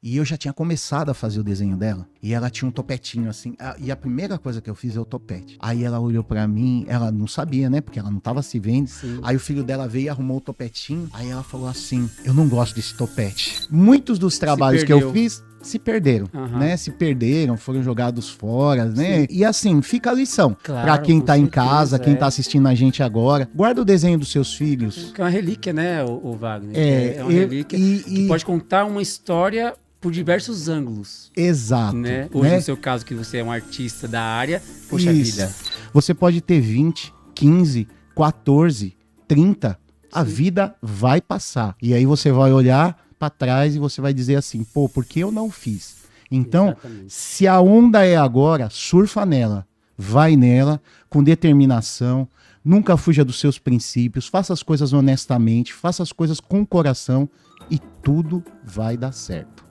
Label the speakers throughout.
Speaker 1: E eu já tinha começado a fazer o desenho dela. E ela tinha um topetinho assim. E a primeira coisa que eu fiz é o topete. Aí ela olhou pra mim, ela não sabia, né? Porque ela não tava se vendo.
Speaker 2: Sim.
Speaker 1: Aí o filho dela veio e arrumou o topetinho. Aí ela falou assim, eu não gosto desse topete. Muitos dos trabalhos que eu fiz se perderam, né? Se perderam, foram jogados fora, né? Sim. E assim, fica a lição. Claro, pra quem tá em casa, quem tá assistindo a gente agora. Guarda o desenho dos seus filhos.
Speaker 2: Que é uma relíquia, né, o Wagner? É uma relíquia que pode contar uma história por diversos ângulos.
Speaker 1: Exato.
Speaker 2: Né? Hoje, no seu caso, que você é um artista da área, poxa vida.
Speaker 1: Você pode ter 20, 15, 14, 30. A vida vai passar. E aí você vai olhar para trás e você vai dizer assim, pô, por que eu não fiz? Então, se a onda é agora, surfa nela, vai nela, com determinação, nunca fuja dos seus princípios, faça as coisas honestamente, faça as coisas com o coração e tudo vai dar certo.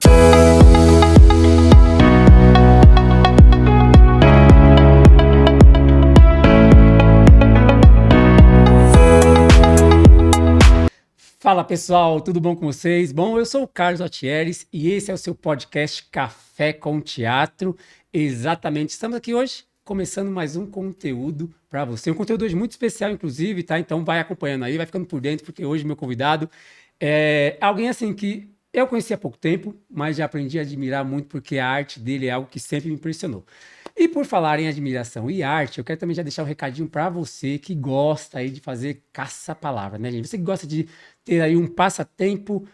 Speaker 2: Fala pessoal, tudo bom com vocês? Bom, eu sou o Carlos Altieres e esse é o seu podcast Café com Teatro. Exatamente, estamos aqui hoje começando mais um conteúdo para você. Um conteúdo hoje muito especial, inclusive, tá? Então vai acompanhando aí, vai ficando por dentro, porque hoje meu convidado é alguém assim que eu conheci há pouco tempo, mas já aprendi a admirar muito porque a arte dele é algo que sempre me impressionou. E por falar em admiração e arte, eu quero também já deixar um recadinho para você que gosta aí de fazer caça-palavra, né, gente? Você que gosta de ter aí um passatempo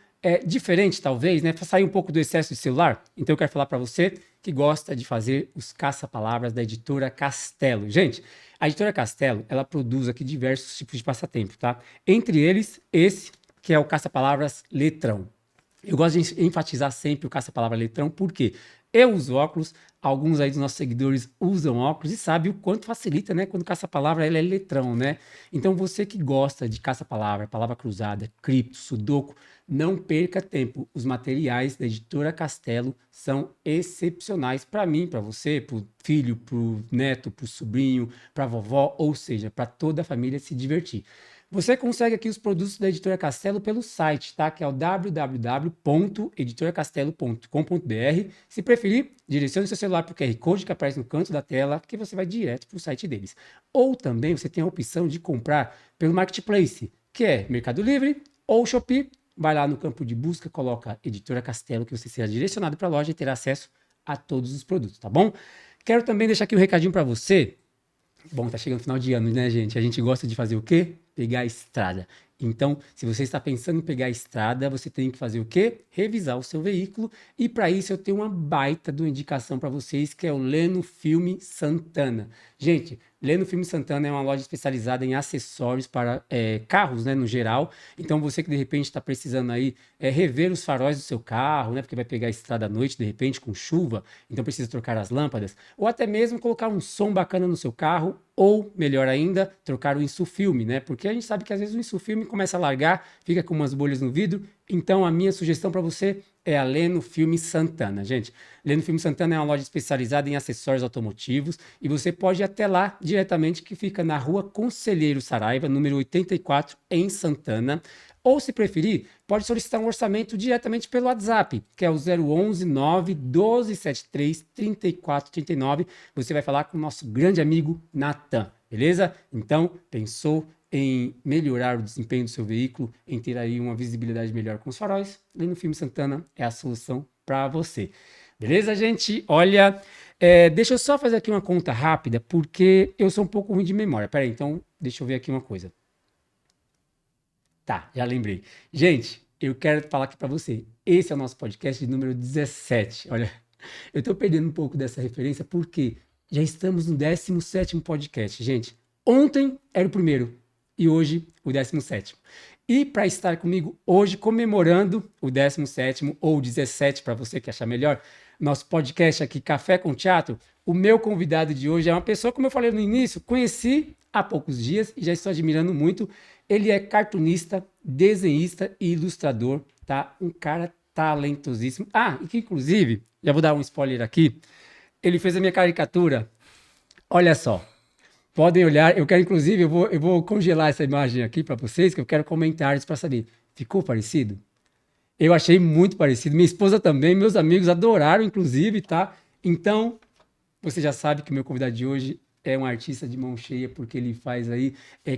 Speaker 2: diferente, talvez, né? Para sair um pouco do excesso de celular. Então eu quero falar para você que gosta de fazer os caça-palavras da Editora Castelo. Gente, a Editora Castelo, ela produz aqui diversos tipos de passatempo, tá? Entre eles, esse que é o caça-palavras letrão. Eu gosto de enfatizar sempre o caça-palavra letrão, porque eu uso óculos, alguns aí dos nossos seguidores usam óculos e sabe o quanto facilita, né? Quando caça-palavra ela é letrão, né? Então você que gosta de caça-palavra, palavra cruzada, cripto, sudoku, não perca tempo. Os materiais da Editora Castelo são excepcionais para mim, para você, para o filho, para o neto, para o sobrinho, para a vovó, ou seja, para toda a família se divertir. Você consegue aqui os produtos da Editora Castelo pelo site, tá? Que é o www.editoracastelo.com.br. Se preferir, direcione seu celular para o QR Code que aparece no canto da tela, que você vai direto para o site deles. Ou também você tem a opção de comprar pelo Marketplace, que é Mercado Livre ou Shopee. Vai lá no campo de busca, coloca Editora Castelo, que você será direcionado para a loja e terá acesso a todos os produtos, tá bom? Quero também deixar aqui um recadinho para você. Bom, tá chegando o final de ano, né, gente? A gente gosta de fazer o quê? Pegar a estrada. Então, se você está pensando em pegar a estrada, você tem que fazer o quê? Revisar o seu veículo. E para isso eu tenho uma baita de uma indicação para vocês, que é o Leno Filme Santana. Gente, Leno Filme Santana é uma loja especializada em acessórios para carros, né, no geral. Então, você que de repente está precisando aí rever os faróis do seu carro, né, porque vai pegar a estrada à noite, de repente, com chuva, então precisa trocar as lâmpadas, ou até mesmo colocar um som bacana no seu carro, ou, melhor ainda, trocar o insufilme, né? Porque a gente sabe que às vezes o insufilme começa a largar, fica com umas bolhas no vidro. Então, a minha sugestão para você é a Leno Filme Santana. Gente, Leno Filme Santana é uma loja especializada em acessórios automotivos e você pode ir até lá diretamente, que fica na Rua Conselheiro Saraiva, número 84, em Santana. Ou, se preferir, pode solicitar um orçamento diretamente pelo WhatsApp, que é o 011 91273 3439. Você vai falar com o nosso grande amigo Natan, beleza? Então, pensou em melhorar o desempenho do seu veículo, em ter aí uma visibilidade melhor com os faróis? Leno Filme Santana é a solução para você. Beleza, gente? Olha, deixa eu só fazer aqui uma conta rápida, porque eu sou um pouco ruim de memória. Peraí, então, deixa eu ver aqui uma coisa. Tá, já lembrei. Gente, eu quero falar aqui para você. Esse é o nosso podcast de número 17. Olha, eu tô perdendo um pouco dessa referência porque já estamos no 17º podcast. Gente, ontem era o primeiro e hoje o 17º. E para estar comigo hoje comemorando o 17º ou 17 para você que achar melhor, nosso podcast aqui Café com Teatro, o meu convidado de hoje é uma pessoa, como eu falei no início, conheci há poucos dias e já estou admirando muito. Ele é cartunista, desenhista e ilustrador, tá? Um cara talentosíssimo. Ah, e que inclusive, já vou dar um spoiler aqui, ele fez a minha caricatura. Olha só, podem olhar, eu quero inclusive, eu vou congelar essa imagem aqui para vocês, que eu quero comentários para saber, ficou parecido? Eu achei muito parecido. Minha esposa também, meus amigos adoraram, inclusive, tá? Então, você já sabe que o meu convidado de hoje é um artista de mão cheia, porque ele faz aí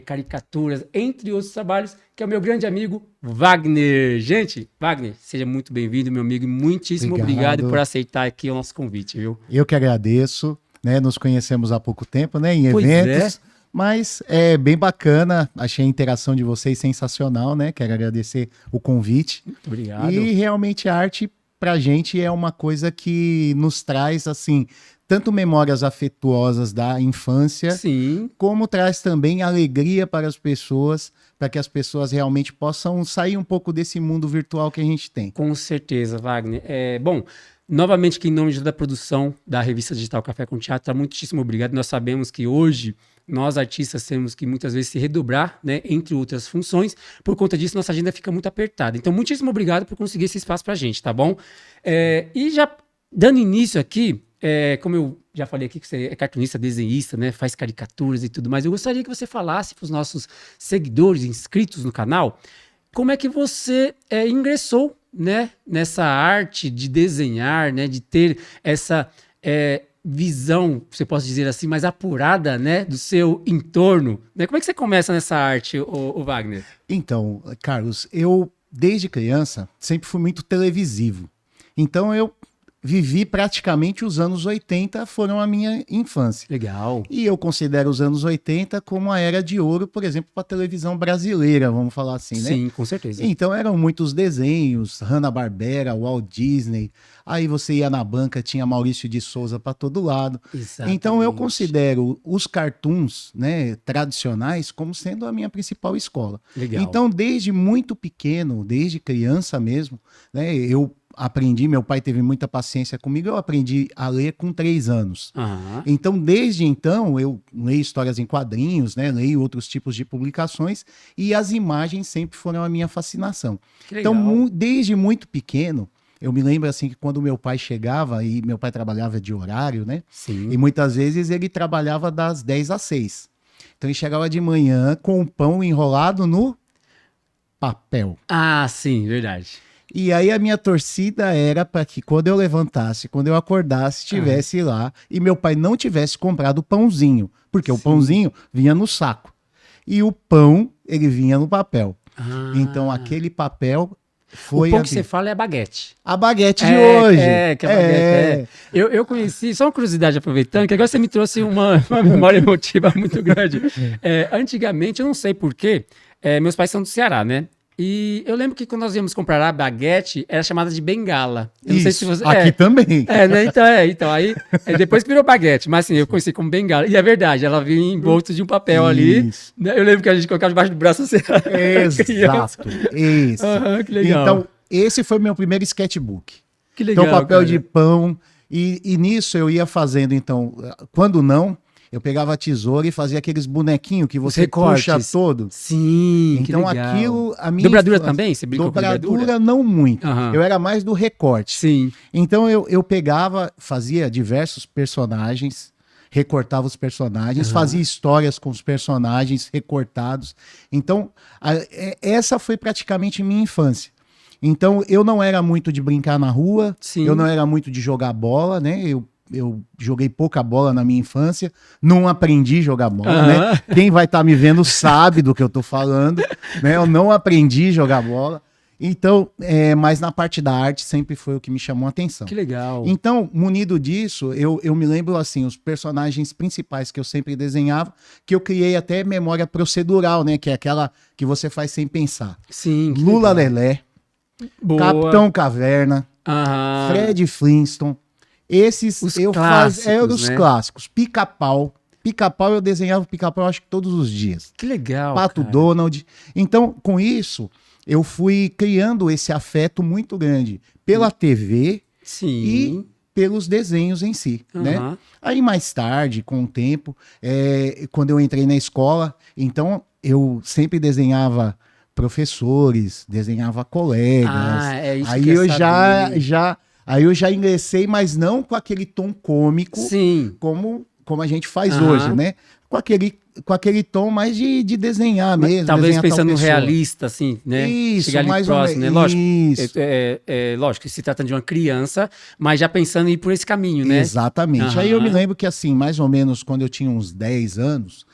Speaker 2: caricaturas, entre outros trabalhos, que é o meu grande amigo Wagner. Gente, Wagner, seja muito bem-vindo, meu amigo, e muitíssimo obrigado por aceitar aqui o nosso convite, viu?
Speaker 1: Eu que agradeço, né? Nos conhecemos há pouco tempo, né? Em
Speaker 2: Pois
Speaker 1: eventos, mas é bem bacana. Achei a interação de vocês sensacional, né? Quero agradecer o convite.
Speaker 2: Muito obrigado.
Speaker 1: E realmente a arte pra gente é uma coisa que nos traz, assim, tanto memórias afetuosas da infância,
Speaker 2: Sim,
Speaker 1: como traz também alegria para as pessoas, para que as pessoas realmente possam sair um pouco desse mundo virtual que a gente tem.
Speaker 2: com certeza, Wagner. Bom, novamente, que em nome da produção da revista digital Café com Teatro, muitíssimo obrigado. Nós sabemos que hoje nós artistas temos que muitas vezes se redobrar, né, entre outras funções. Por conta disso, nossa agenda fica muito apertada. Então, muitíssimo obrigado por conseguir esse espaço para a gente, tá bom? E já dando início aqui, como eu já falei aqui que você é cartunista, desenhista, né, faz caricaturas e tudo mais, eu gostaria que você falasse para os nossos seguidores, inscritos no canal, como é que você ingressou, né, nessa arte de desenhar, né, de ter essa visão, você pode dizer assim, mais apurada, né, do seu entorno, né? Como é que você começa nessa arte, o Wagner?
Speaker 1: Então, Carlos, eu desde criança sempre fui muito televisivo. Então eu vivi praticamente os anos 80, foram a minha infância.
Speaker 2: Legal.
Speaker 1: E eu considero os anos 80 como a era de ouro, por exemplo, para a televisão brasileira, vamos falar assim, né?
Speaker 2: Sim, com certeza.
Speaker 1: Então eram muitos desenhos, Hanna-Barbera, Walt Disney. Aí você ia na banca, tinha Maurício de Souza para todo lado.
Speaker 2: Exatamente.
Speaker 1: Então eu considero os cartoons, né, tradicionais como sendo a minha principal escola.
Speaker 2: Legal.
Speaker 1: Então desde muito pequeno, desde criança mesmo, né, eu aprendi, meu pai teve muita paciência comigo, eu aprendi a ler com 3 anos.
Speaker 2: Aham.
Speaker 1: Então, desde então, eu leio histórias em quadrinhos, né, leio outros tipos de publicações, e as imagens sempre foram a minha fascinação.
Speaker 2: Que legal.
Speaker 1: Então, desde muito pequeno, eu me lembro assim que quando meu pai chegava, e meu pai trabalhava de horário, né?
Speaker 2: Sim.
Speaker 1: E muitas vezes ele trabalhava das 10 às 6. Então ele chegava de manhã com o pão enrolado no papel.
Speaker 2: Ah, sim, verdade.
Speaker 1: E aí a minha torcida era para que quando eu levantasse, quando eu acordasse, estivesse lá e meu pai não tivesse comprado o pãozinho, porque o pãozinho vinha no saco. E o pão, ele vinha no papel.
Speaker 2: Ah.
Speaker 1: Então aquele papel foi
Speaker 2: o pão que você fala é a baguete.
Speaker 1: a baguete de hoje.
Speaker 2: Que a baguete Eu conheci, só uma curiosidade aproveitando, que agora você me trouxe uma memória emotiva muito grande. Antigamente, eu não sei porquê, meus pais são do Ceará, né? E eu lembro que quando nós íamos comprar a baguete, era chamada de bengala. Eu não sei se você...
Speaker 1: Aqui também.
Speaker 2: Né? Então aí depois que virou baguete, mas assim, eu conheci como bengala. E é verdade, ela vinha envolta de um papel ali. Né? Eu lembro que a gente colocava debaixo do braço assim.
Speaker 1: Exato. Isso.
Speaker 2: Que legal.
Speaker 1: Então, esse foi meu primeiro sketchbook.
Speaker 2: Que legal,
Speaker 1: então, papel
Speaker 2: cara.
Speaker 1: de pão. E nisso eu ia fazendo, então, quando não, eu pegava a tesoura e fazia aqueles bonequinhos que você puxa todo.
Speaker 2: Sim,
Speaker 1: então
Speaker 2: que legal.
Speaker 1: Aquilo, a minha
Speaker 2: dobradura também? Você brinca
Speaker 1: dobradura,
Speaker 2: com dobradura?
Speaker 1: Não muito.
Speaker 2: Uhum.
Speaker 1: Eu era mais do recorte.
Speaker 2: Sim.
Speaker 1: Então eu pegava, fazia diversos personagens, recortava os personagens, fazia histórias com os personagens recortados. Então, essa foi praticamente minha infância. Então, eu não era muito de brincar na rua,
Speaker 2: Sim.
Speaker 1: eu não era muito de jogar bola, né? Eu joguei pouca bola na minha infância, não aprendi a jogar bola, né? Quem vai estar me vendo sabe do que eu tô falando, né? Eu não aprendi a jogar bola. Então, mas na parte da arte sempre foi o que me chamou a atenção.
Speaker 2: Que legal.
Speaker 1: Então, munido disso, eu me lembro assim, os personagens principais que eu sempre desenhava, que eu criei até memória procedural, né? Que é aquela que você faz sem pensar.
Speaker 2: Sim.
Speaker 1: Lula Lelé,
Speaker 2: Boa.
Speaker 1: Capitão Caverna, Fred Flintstone. Esses
Speaker 2: os
Speaker 1: eu
Speaker 2: clássicos,
Speaker 1: eram os
Speaker 2: né?
Speaker 1: clássicos. Pica-pau. Pica-pau eu desenhava pica-pau acho que todos os dias.
Speaker 2: Que legal.
Speaker 1: Pato
Speaker 2: cara.
Speaker 1: Donald. Então, com isso, eu fui criando esse afeto muito grande pela TV
Speaker 2: Sim.
Speaker 1: e pelos desenhos em si, né? Aí mais tarde, com o tempo, quando eu entrei na escola, então eu sempre desenhava professores, desenhava colegas.
Speaker 2: Isso
Speaker 1: aí
Speaker 2: que
Speaker 1: eu
Speaker 2: saber.
Speaker 1: Aí eu já ingressei, mas não com aquele tom cômico,
Speaker 2: Sim.
Speaker 1: como como a gente faz
Speaker 2: Aham.
Speaker 1: hoje, né? Com aquele tom mais de desenhar
Speaker 2: Mas
Speaker 1: mesmo.
Speaker 2: talvez
Speaker 1: desenhar tal
Speaker 2: pensando no
Speaker 1: pessoa.
Speaker 2: realista, assim, né?
Speaker 1: Isso,
Speaker 2: Chegar ali
Speaker 1: mais ou
Speaker 2: próximo, né?
Speaker 1: menos.
Speaker 2: Lógico,
Speaker 1: Isso.
Speaker 2: lógico que se trata de uma criança, mas já pensando em ir por esse caminho, né?
Speaker 1: Exatamente. Aí eu me
Speaker 2: Aham.
Speaker 1: lembro que, assim, mais ou menos quando eu tinha uns 10 anos,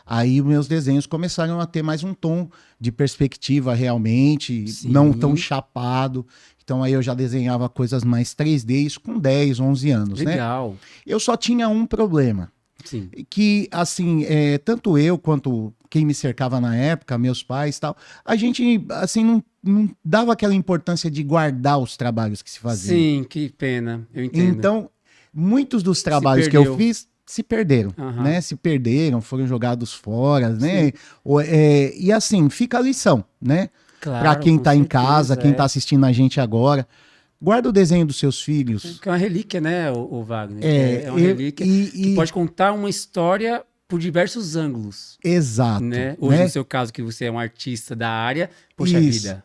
Speaker 1: aí os meus desenhos começaram a ter mais um tom de perspectiva realmente, não tão
Speaker 2: Sim.
Speaker 1: chapado. Então aí eu já desenhava coisas mais 3D, isso com 10, 11 anos, né?
Speaker 2: Legal.
Speaker 1: Eu só tinha um problema,
Speaker 2: Sim.
Speaker 1: que, assim, tanto eu quanto quem me cercava na época, meus pais e tal, a gente, assim, não dava aquela importância de guardar os trabalhos que se faziam.
Speaker 2: Sim, que pena. Eu entendo.
Speaker 1: Então, muitos dos
Speaker 2: Se
Speaker 1: trabalhos que eu
Speaker 2: perdeu.
Speaker 1: fiz se perderam,
Speaker 2: Aham.
Speaker 1: né? Se perderam, foram jogados fora, né?
Speaker 2: Sim.
Speaker 1: E assim, fica a lição, né? Para
Speaker 2: Claro,
Speaker 1: quem
Speaker 2: com
Speaker 1: tá em casa,
Speaker 2: certeza,
Speaker 1: quem tá
Speaker 2: é.
Speaker 1: assistindo a gente agora, guarda o desenho dos seus filhos.
Speaker 2: Que é uma relíquia, né, o Wagner?
Speaker 1: É,
Speaker 2: É uma relíquia que
Speaker 1: e
Speaker 2: pode contar uma história por diversos ângulos,
Speaker 1: exato,
Speaker 2: né? Hoje, no
Speaker 1: né?
Speaker 2: seu caso, que você é um artista da área, poxa
Speaker 1: Isso.
Speaker 2: vida.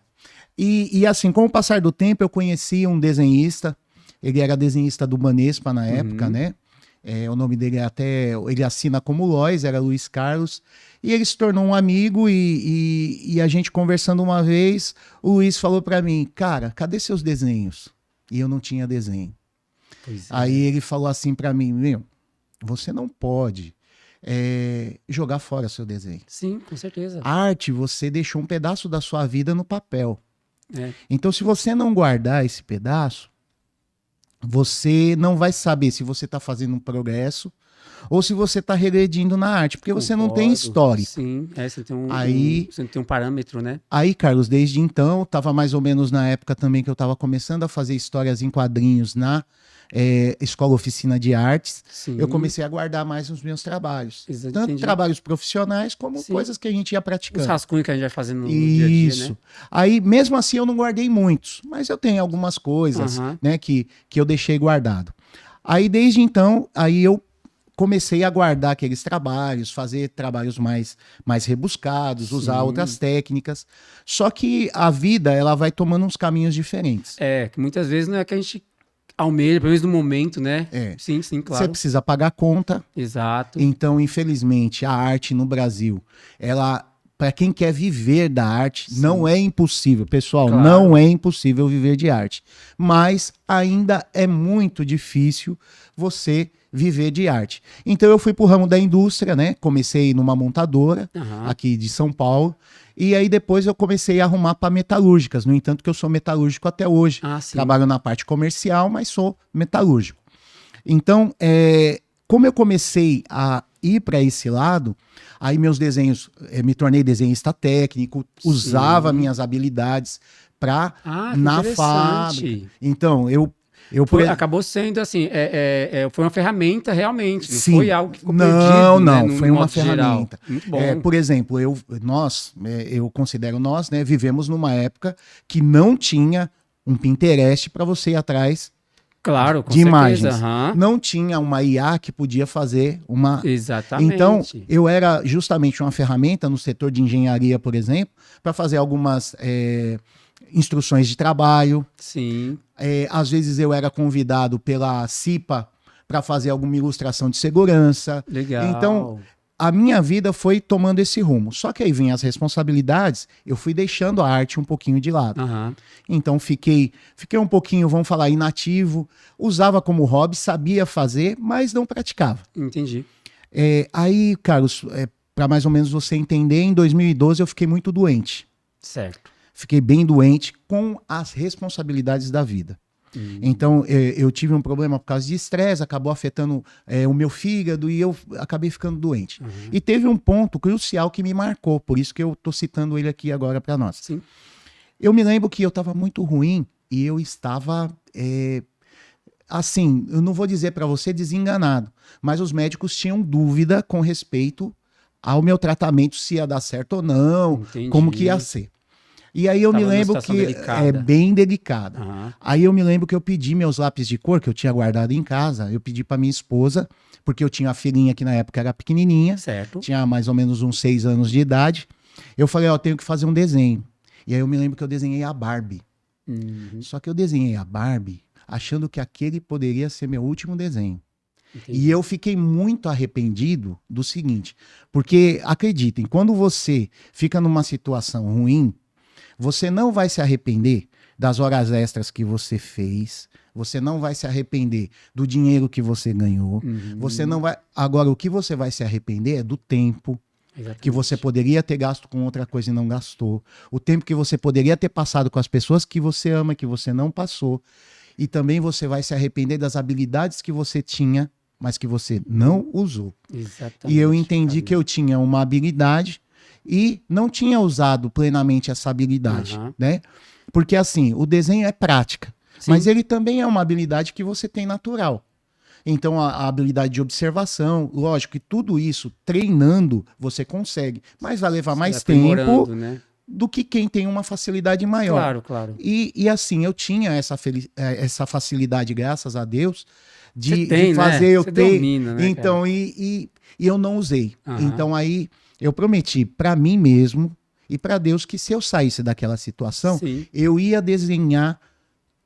Speaker 1: E assim, com o passar do tempo, eu conheci um desenhista. Ele era desenhista do Banespa na época,
Speaker 2: Uhum.
Speaker 1: né? O nome dele é até. Ele assina como Lois, era Luiz Carlos. E ele se tornou um amigo e a gente conversando uma vez, o Luiz falou para mim, cara, cadê seus desenhos? E eu não tinha desenho.
Speaker 2: Pois
Speaker 1: Aí
Speaker 2: é.
Speaker 1: ele falou assim para mim, meu, você não pode jogar fora seu desenho.
Speaker 2: Sim, com certeza.
Speaker 1: A arte, você deixou um pedaço da sua vida no papel.
Speaker 2: É.
Speaker 1: Então, se você não guardar esse pedaço, você não vai saber se você está fazendo um progresso ou se você está regredindo na arte, porque você não tem
Speaker 2: Concordo.
Speaker 1: histórico.
Speaker 2: Sim, você tem
Speaker 1: Aí,
Speaker 2: você tem um parâmetro, né?
Speaker 1: aí, Carlos, desde então, estava mais ou menos na época também que eu estava começando a fazer histórias em quadrinhos na Escola Oficina de Artes. Eu
Speaker 2: Sim,
Speaker 1: comecei a guardar mais os meus trabalhos. Tanto
Speaker 2: entendi.
Speaker 1: trabalhos profissionais como
Speaker 2: Sim.
Speaker 1: coisas que a gente ia
Speaker 2: Os
Speaker 1: praticando.
Speaker 2: rascunhos que a gente vai fazendo no dia a dia, né?
Speaker 1: Isso. Aí, mesmo assim, eu não guardei muitos, mas eu tenho algumas coisas,
Speaker 2: Aham.
Speaker 1: né, que eu deixei guardado. Aí, desde então, aí eu comecei a guardar aqueles trabalhos, fazer trabalhos mais rebuscados, usar
Speaker 2: Sim.
Speaker 1: outras técnicas. Só que a vida, ela vai tomando uns caminhos diferentes.
Speaker 2: É, que muitas vezes não é que a gente almeja, pelo menos no momento, né?
Speaker 1: É.
Speaker 2: Sim, sim,
Speaker 1: Você
Speaker 2: claro.
Speaker 1: precisa pagar conta.
Speaker 2: Exato.
Speaker 1: Então, infelizmente, a arte no Brasil, ela, para quem quer viver da arte,
Speaker 2: Sim.
Speaker 1: não é impossível, pessoal,
Speaker 2: Claro.
Speaker 1: não é impossível viver de arte. Mas ainda é muito difícil você viver de arte. Então eu fui pro ramo da indústria, né? Comecei numa montadora
Speaker 2: Aham.
Speaker 1: aqui de São Paulo. E aí depois eu comecei a arrumar para metalúrgicas. No entanto, que eu sou metalúrgico até hoje.
Speaker 2: Ah, sim.
Speaker 1: Trabalho na parte comercial, mas sou metalúrgico. Então, como eu comecei a ir para esse lado, aí meus desenhos, me tornei desenhista técnico, usava
Speaker 2: Sim.
Speaker 1: minhas habilidades para
Speaker 2: Ah, que
Speaker 1: na
Speaker 2: interessante.
Speaker 1: fábrica. Então, eu
Speaker 2: Acabou sendo assim, foi uma ferramenta realmente, não
Speaker 1: sim,
Speaker 2: foi algo que ficou
Speaker 1: não,
Speaker 2: perdido, né,
Speaker 1: não,
Speaker 2: no
Speaker 1: foi uma
Speaker 2: modo geral.
Speaker 1: ferramenta.
Speaker 2: Muito bom.
Speaker 1: Por exemplo, eu considero nós, né, vivemos numa época que não tinha um Pinterest para você ir atrás
Speaker 2: Claro, com
Speaker 1: de
Speaker 2: certeza.
Speaker 1: imagens.
Speaker 2: Aham.
Speaker 1: Não tinha uma IA que podia fazer uma.
Speaker 2: Exatamente.
Speaker 1: Então, eu era justamente uma ferramenta no setor de engenharia, por exemplo, para fazer algumas instruções de trabalho.
Speaker 2: Sim.
Speaker 1: Às vezes eu era convidado pela CIPA para fazer alguma ilustração de segurança.
Speaker 2: Legal.
Speaker 1: Então, a minha vida foi tomando esse rumo. Só que aí vinham as responsabilidades, eu fui deixando a arte um pouquinho de lado.
Speaker 2: Aham.
Speaker 1: Então fiquei um pouquinho, vamos falar, inativo, usava como hobby, sabia fazer, mas não praticava.
Speaker 2: Entendi.
Speaker 1: Aí, Carlos, para mais ou menos você entender, em 2012 eu fiquei muito doente.
Speaker 2: Certo.
Speaker 1: Fiquei bem doente com as responsabilidades da vida. Então, eu tive um problema por causa de estresse, acabou afetando o meu fígado e eu acabei ficando doente.
Speaker 2: Uhum.
Speaker 1: E teve um ponto crucial que me marcou, por isso que eu estou citando ele aqui agora para nós.
Speaker 2: Sim.
Speaker 1: Eu me lembro que eu estava muito ruim e eu estava, assim, eu não vou dizer para você desenganado, mas os médicos tinham dúvida com respeito ao meu tratamento, se ia dar certo ou não,
Speaker 2: Entendi.
Speaker 1: como que ia ser. E aí eu
Speaker 2: Tava
Speaker 1: me
Speaker 2: numa
Speaker 1: lembro
Speaker 2: situação
Speaker 1: que
Speaker 2: delicada.
Speaker 1: é bem delicada.
Speaker 2: Aham.
Speaker 1: Aí eu me lembro que eu pedi meus lápis de cor que eu tinha guardado em casa, eu pedi para minha esposa, porque eu tinha uma filhinha que na época era pequenininha,
Speaker 2: Certo.
Speaker 1: tinha mais ou menos uns 6 anos de idade. Eu falei, ó, tenho que fazer um desenho. E aí eu me lembro que eu desenhei a Barbie.
Speaker 2: Uhum.
Speaker 1: Só que eu desenhei a Barbie achando que aquele poderia ser meu último desenho.
Speaker 2: Entendi.
Speaker 1: E eu fiquei muito arrependido do seguinte, porque acreditem, quando você fica numa situação ruim, você não vai se arrepender das horas extras que você fez, você não vai se arrepender do dinheiro que você ganhou, você não vai. Agora, o que você vai se arrepender é do tempo
Speaker 2: Exatamente.
Speaker 1: que você poderia ter gasto com outra coisa e não gastou, o tempo que você poderia ter passado com as pessoas que você ama, que você não passou, e também você vai se arrepender das habilidades que você tinha, mas que você não usou.
Speaker 2: Exatamente.
Speaker 1: E eu entendi
Speaker 2: Fábio.
Speaker 1: que eu tinha uma habilidade e não tinha usado plenamente essa habilidade,
Speaker 2: Aham.
Speaker 1: né? Porque assim, o desenho é prática,
Speaker 2: Sim.
Speaker 1: mas ele também é uma habilidade que você tem natural. Então a habilidade de observação, lógico que tudo isso treinando você consegue, mas vai levar
Speaker 2: Você
Speaker 1: mais
Speaker 2: vai
Speaker 1: tempo
Speaker 2: aprimorando, né?
Speaker 1: do que quem tem uma facilidade maior.
Speaker 2: Claro, claro.
Speaker 1: E assim, eu tinha essa facilidade, graças a Deus,
Speaker 2: Você
Speaker 1: de
Speaker 2: tem,
Speaker 1: fazer
Speaker 2: né?
Speaker 1: eu
Speaker 2: Você
Speaker 1: ter.
Speaker 2: domina, né,
Speaker 1: Então, e eu não usei.
Speaker 2: Aham.
Speaker 1: Então aí eu prometi para mim mesmo e para Deus que se eu saísse daquela situação,
Speaker 2: Sim.
Speaker 1: eu ia desenhar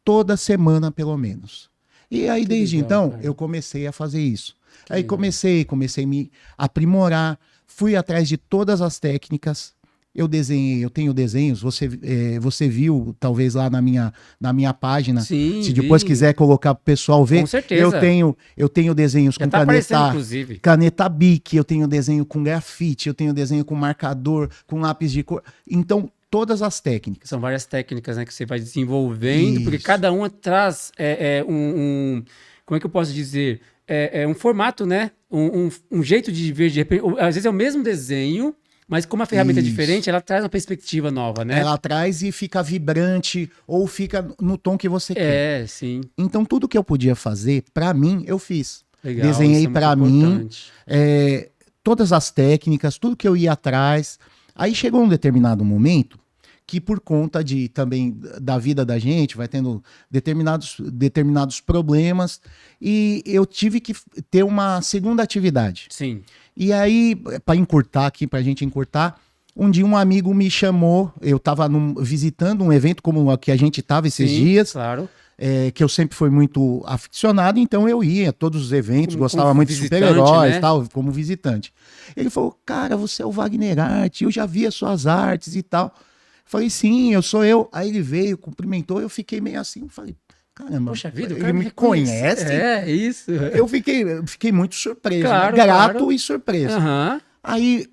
Speaker 1: toda semana, pelo menos. E aí,
Speaker 2: Que
Speaker 1: desde
Speaker 2: legal,
Speaker 1: então,
Speaker 2: cara.
Speaker 1: eu comecei a fazer isso.
Speaker 2: Que
Speaker 1: Aí
Speaker 2: legal.
Speaker 1: comecei a me aprimorar, fui atrás de todas as técnicas. Eu desenhei, eu tenho desenhos, você viu, talvez lá na minha página,
Speaker 2: Sim,
Speaker 1: se depois
Speaker 2: vi.
Speaker 1: quiser colocar para o pessoal ver,
Speaker 2: Com certeza.
Speaker 1: eu tenho desenhos
Speaker 2: Já
Speaker 1: com
Speaker 2: tá aparecendo,
Speaker 1: caneta,
Speaker 2: inclusive.
Speaker 1: caneta Bic, eu tenho desenho com grafite, eu tenho desenho com marcador, com lápis de cor. Então, todas as técnicas.
Speaker 2: São várias técnicas, né, que você vai desenvolvendo, porque
Speaker 1: Isso.
Speaker 2: cada uma traz como é que eu posso dizer? Um formato, né? Um jeito de ver, de repente, às vezes é o mesmo desenho, mas como a ferramenta é
Speaker 1: Isso.
Speaker 2: diferente, ela traz uma perspectiva nova, né?
Speaker 1: Ela traz e fica vibrante ou fica no tom que você quer.
Speaker 2: É, sim.
Speaker 1: Então, tudo que eu podia fazer, pra mim, eu fiz.
Speaker 2: Legal.
Speaker 1: Desenhei
Speaker 2: isso é muito
Speaker 1: pra mim,
Speaker 2: importante.
Speaker 1: todas as técnicas, tudo que eu ia atrás. Aí chegou um determinado momento que, por conta de também da vida da gente, vai tendo determinados problemas, e eu tive que ter uma segunda atividade.
Speaker 2: Sim.
Speaker 1: E aí, para encurtar aqui, pra gente encurtar, um dia um amigo me chamou, eu estava visitando um evento como o que a gente estava esses
Speaker 2: Sim,
Speaker 1: dias,
Speaker 2: claro.
Speaker 1: que eu sempre fui muito aficionado, então eu ia a todos os eventos, gostava
Speaker 2: Como
Speaker 1: muito de
Speaker 2: visitante,
Speaker 1: super-heróis,
Speaker 2: né?
Speaker 1: tal, como visitante. Ele falou, cara, você é o Wagner Art, eu já vi as suas artes e tal. Falei, sim, eu sou eu. Aí ele veio, cumprimentou, eu fiquei meio assim, falei, caramba,
Speaker 2: Poxa vida, o
Speaker 1: ele
Speaker 2: cara
Speaker 1: me
Speaker 2: reconhece.
Speaker 1: conhece?
Speaker 2: É, isso.
Speaker 1: Eu fiquei muito surpreso,
Speaker 2: Claro,
Speaker 1: né? Grato
Speaker 2: claro.
Speaker 1: e surpreso.
Speaker 2: Aham.
Speaker 1: Aí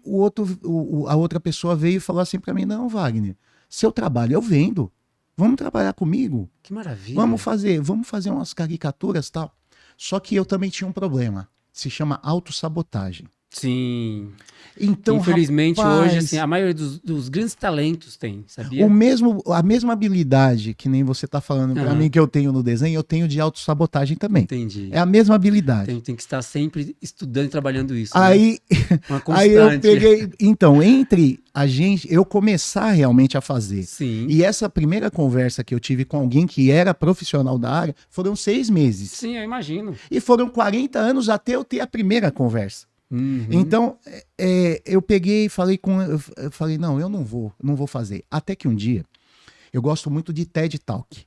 Speaker 1: a outra pessoa veio e falou assim pra mim, não, Wagner, seu trabalho eu vendo. Vamos trabalhar comigo?
Speaker 2: Que maravilha.
Speaker 1: Vamos fazer umas caricaturas e tal. Só que eu também tinha um problema. Se chama autossabotagem.
Speaker 2: Sim.
Speaker 1: Então,
Speaker 2: Infelizmente,
Speaker 1: rapaz,
Speaker 2: hoje, assim, a maioria dos grandes talentos tem, sabia?
Speaker 1: a mesma habilidade que nem você tá falando pra
Speaker 2: Aham.
Speaker 1: mim que eu tenho no desenho, eu tenho de autossabotagem também.
Speaker 2: Entendi.
Speaker 1: É a mesma habilidade.
Speaker 2: Tem que estar sempre estudando e trabalhando isso, né?
Speaker 1: Aí,
Speaker 2: Uma
Speaker 1: aí eu
Speaker 2: constante.
Speaker 1: peguei. Então, entre a gente, eu começar realmente a fazer.
Speaker 2: Sim.
Speaker 1: E essa primeira conversa que eu tive com alguém que era profissional da área foram 6 meses.
Speaker 2: Sim, eu imagino.
Speaker 1: E foram 40 anos até eu ter a primeira conversa.
Speaker 2: Uhum.
Speaker 1: Então, eu peguei e falei eu falei, não, eu não vou fazer. Até que um dia, eu gosto muito de TED Talk.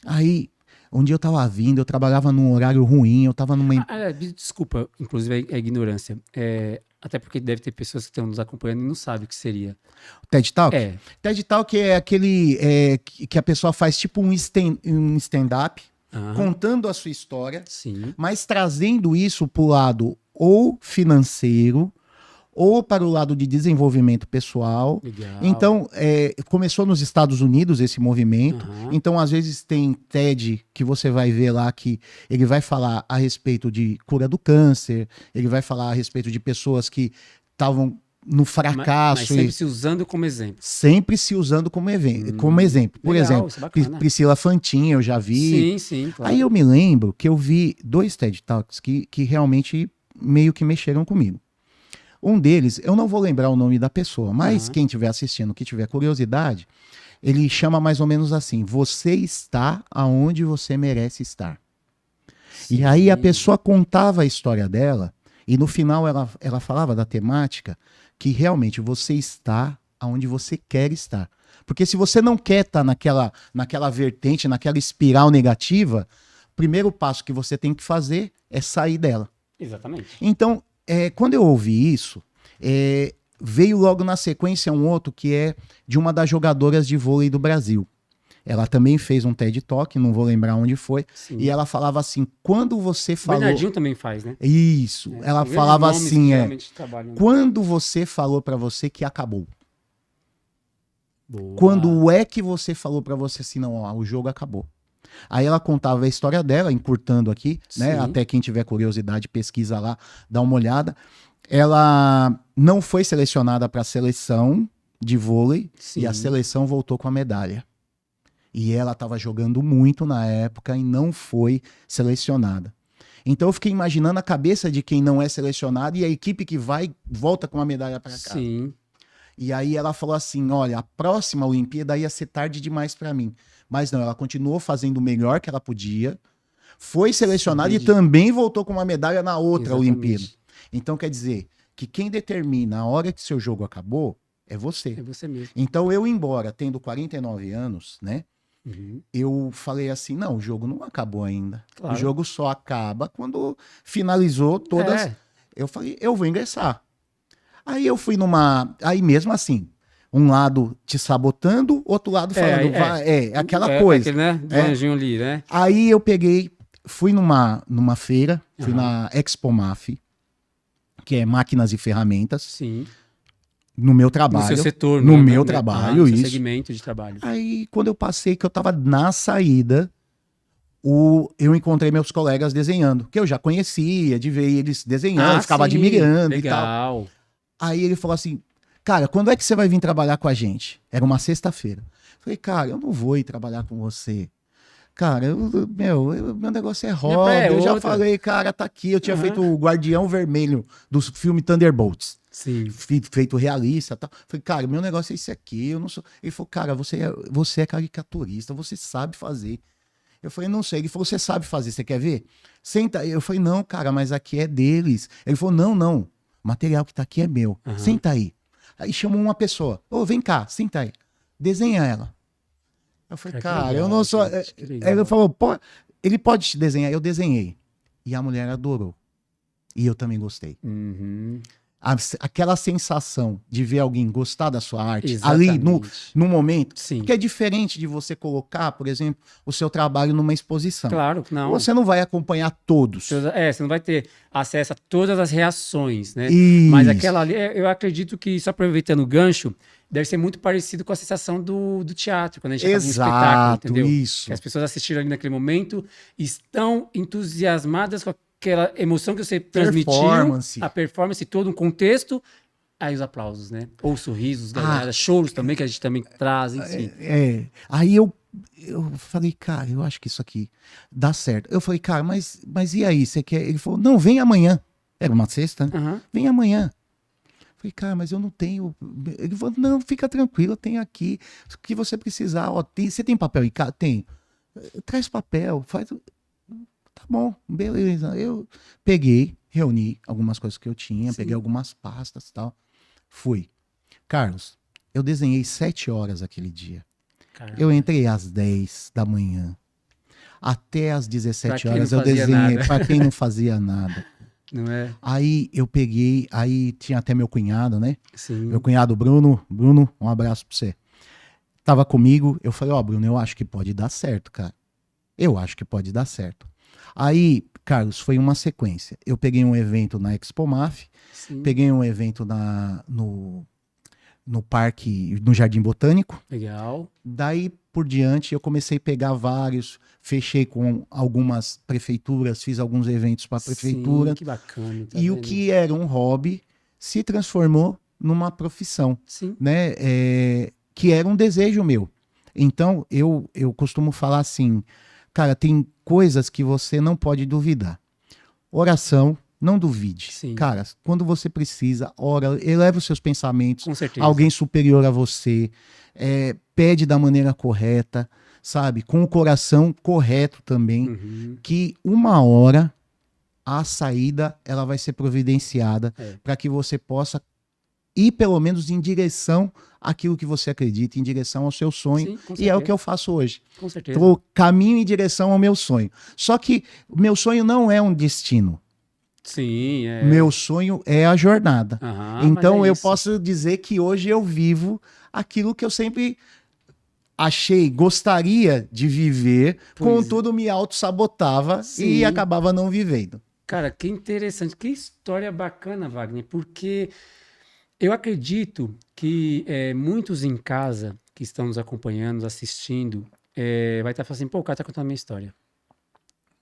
Speaker 1: Aí, um dia eu tava vindo, eu trabalhava num horário ruim, eu tava numa...
Speaker 2: Desculpa, inclusive a ignorância. Até porque deve ter pessoas que estão nos acompanhando e não sabem o que seria.
Speaker 1: TED Talk?
Speaker 2: É.
Speaker 1: TED Talk é aquele que a pessoa faz tipo um stand-up,
Speaker 2: Aham.
Speaker 1: contando a sua história,
Speaker 2: Sim.
Speaker 1: mas trazendo isso para o lado ou financeiro ou para o lado de desenvolvimento pessoal.
Speaker 2: Legal.
Speaker 1: Então, começou nos Estados Unidos esse movimento.
Speaker 2: Aham.
Speaker 1: Então, às vezes tem TED que você vai ver lá que ele vai falar a respeito de cura do câncer, ele vai falar a respeito de pessoas que estavam no fracasso.
Speaker 2: Mas sempre se usando como exemplo.
Speaker 1: Sempre se usando como exemplo. Por
Speaker 2: Legal,
Speaker 1: exemplo,
Speaker 2: isso é bacana.
Speaker 1: Priscila Fantin, eu já vi.
Speaker 2: Sim, claro.
Speaker 1: Aí eu me lembro que eu vi 2 TED Talks que realmente meio que mexeram comigo. Um deles, eu não vou lembrar o nome da pessoa, mas quem estiver assistindo, que tiver curiosidade, ele chama mais ou menos assim: você está aonde você merece estar.
Speaker 2: Sim.
Speaker 1: E aí a pessoa contava a história dela, e no final ela falava da temática que realmente você está aonde você quer estar. Porque se você não quer estar naquela vertente, naquela espiral negativa, primeiro passo que você tem que fazer é sair dela.
Speaker 2: Exatamente.
Speaker 1: Então, quando eu ouvi isso, veio logo na sequência um outro que é de uma das jogadoras de vôlei do Brasil. Ela também fez um TED Talk, não vou lembrar onde foi,
Speaker 2: Sim.
Speaker 1: e ela falava assim, quando você
Speaker 2: O
Speaker 1: falou...
Speaker 2: Bernardinho também faz, né?
Speaker 1: Isso, ela
Speaker 2: São
Speaker 1: falava
Speaker 2: grandes nomes que
Speaker 1: assim,
Speaker 2: geralmente trabalham.
Speaker 1: quando você falou pra você que acabou?
Speaker 2: Boa.
Speaker 1: Quando é que você falou pra você assim, não, ó, o jogo acabou? Aí ela contava a história dela, encurtando aqui, né?
Speaker 2: Sim.
Speaker 1: Até quem tiver curiosidade, pesquisa lá, dá uma olhada. Ela não foi selecionada para a seleção de vôlei
Speaker 2: Sim.
Speaker 1: e a seleção voltou com a medalha. E ela estava jogando muito na época e não foi selecionada. Então eu fiquei imaginando a cabeça de quem não é selecionado e a equipe que volta com a medalha para cá.
Speaker 2: Sim.
Speaker 1: E aí ela falou assim, olha, a próxima Olimpíada ia ser tarde demais para mim. Mas não, ela continuou fazendo o melhor que ela podia, foi selecionada e também voltou com uma medalha na outra
Speaker 2: Exatamente.
Speaker 1: Olimpíada. Então quer dizer que quem determina a hora que seu jogo acabou é você.
Speaker 2: É você mesmo.
Speaker 1: Então eu, embora tendo 49 anos, né,
Speaker 2: Uhum.
Speaker 1: eu falei assim, não, o jogo não acabou ainda.
Speaker 2: Claro.
Speaker 1: O jogo só acaba quando finalizou todas. Eu falei, eu vou ingressar. Aí eu fui aí mesmo assim, um lado te sabotando, outro lado falando, aquela coisa.
Speaker 2: Aquele, né? Do anjinho ali, né?
Speaker 1: Aí eu fui numa feira, fui na Expomaf, que é máquinas e ferramentas,
Speaker 2: Sim.
Speaker 1: no meu trabalho.
Speaker 2: No seu setor.
Speaker 1: No
Speaker 2: né?
Speaker 1: meu trabalho,
Speaker 2: no seu
Speaker 1: isso.
Speaker 2: segmento de trabalho.
Speaker 1: Aí quando eu passei, que eu tava na saída, eu encontrei meus colegas desenhando, que eu já conhecia, de ver eles desenhando, ficava
Speaker 2: sim.
Speaker 1: admirando e
Speaker 2: Legal.
Speaker 1: tal. Aí ele falou assim, cara, quando é que você vai vir trabalhar com a gente? Era uma sexta-feira. Falei, cara, eu não vou ir trabalhar com você. Cara, meu negócio é hobby. Eu já falei, cara, tá aqui. Eu tinha feito o Guardião Vermelho do filme Thunderbolts.
Speaker 2: Sim.
Speaker 1: Feito realista e tal. Falei, cara, meu negócio é esse aqui. Eu não sou. Ele falou, cara, você é caricaturista, você sabe fazer. Eu falei, não sei. Ele falou, você sabe fazer, você quer ver? Senta aí. Eu falei, não, cara, mas aqui é deles. Ele falou, não. O material que tá aqui é meu. Senta aí. Aí chamou uma pessoa. Ô, vem cá, senta aí. Desenha ela. Eu falei, cara, eu não sou. Ele falou, ele pode te desenhar. Eu desenhei. E a mulher adorou. E eu também gostei.
Speaker 2: Uhum.
Speaker 1: Aquela sensação de ver alguém gostar da sua arte
Speaker 2: Exatamente.
Speaker 1: ali no momento,
Speaker 2: Sim.
Speaker 1: que é diferente de você colocar, por exemplo, o seu trabalho numa exposição.
Speaker 2: Claro, não.
Speaker 1: Você não vai acompanhar todos.
Speaker 2: Você não vai ter acesso a todas as reações, né?
Speaker 1: Isso.
Speaker 2: Mas aquela ali, eu acredito que, só aproveitando o gancho, deve ser muito parecido com a sensação do teatro, quando a gente acaba um espetáculo, entendeu?
Speaker 1: Isso.
Speaker 2: Que as pessoas assistiram ali naquele momento, estão entusiasmadas com aquela emoção que você transmitiu, a performance, todo um contexto, aí os aplausos, né? Ou sorrisos, choros também, que a gente também traz, enfim.
Speaker 1: Aí eu falei, cara, eu acho que isso aqui dá certo. Eu falei, cara, mas e aí, você quer? Ele falou, não, vem amanhã. Era uma sexta, né? Vem amanhã. Eu falei, cara, mas eu não tenho. Ele falou, não, fica tranquilo, eu tenho aqui. O que você precisar, ó, você tem papel em casa? Tem. Traz papel, faz. Tá bom, beleza. Eu peguei, reuni algumas coisas que eu tinha, peguei algumas pastas e tal. Fui. Carlos, eu desenhei 7 horas aquele dia. Caramba. Eu entrei às 10 da manhã. Até às 17 horas eu desenhei, para quem não fazia nada.
Speaker 2: Não é?
Speaker 1: Aí eu peguei, aí tinha até meu cunhado, né?
Speaker 2: Sim.
Speaker 1: Meu cunhado Bruno, um abraço pra você. Tava comigo, eu falei, Bruno, eu acho que pode dar certo, cara. Eu acho que pode dar certo. Aí, Carlos, foi uma sequência. Eu peguei um evento na Expomaf, peguei um evento no parque, no Jardim Botânico.
Speaker 2: Legal.
Speaker 1: Daí, por diante, eu comecei a pegar vários, fechei com algumas prefeituras, fiz alguns eventos para a prefeitura.
Speaker 2: Que bacana.
Speaker 1: Tá vendo? O que era um hobby se transformou numa profissão, né? Que era um desejo meu. Então, eu costumo falar assim, cara, tem coisas que você não pode duvidar. Oração, não duvide. Cara, quando você precisa, ora, eleva os seus pensamentos.
Speaker 2: Com certeza.
Speaker 1: Alguém superior a você. Pede da maneira correta, sabe? Com o coração correto também. Que uma hora a saída ela vai ser providenciada para que você possa ir pelo menos em direção àquilo que você acredita, em direção ao seu sonho.
Speaker 2: Sim, com
Speaker 1: E é o
Speaker 2: certeza.
Speaker 1: que eu faço hoje.
Speaker 2: Com certeza.
Speaker 1: Eu caminho em direção ao meu sonho. Só que o meu sonho não é um destino.
Speaker 2: Sim, é.
Speaker 1: Meu sonho é a jornada.
Speaker 2: Aham,
Speaker 1: Então
Speaker 2: mas é
Speaker 1: eu
Speaker 2: isso.
Speaker 1: posso dizer que hoje eu vivo aquilo que eu sempre gostaria de viver,
Speaker 2: Pois é.
Speaker 1: contudo me auto-sabotava
Speaker 2: Sim.
Speaker 1: e acabava não vivendo.
Speaker 2: Cara, que interessante, que história bacana, Wagner, porque eu acredito que muitos em casa que estão nos acompanhando, nos assistindo, vai estar falando assim, pô, o cara está contando a minha história.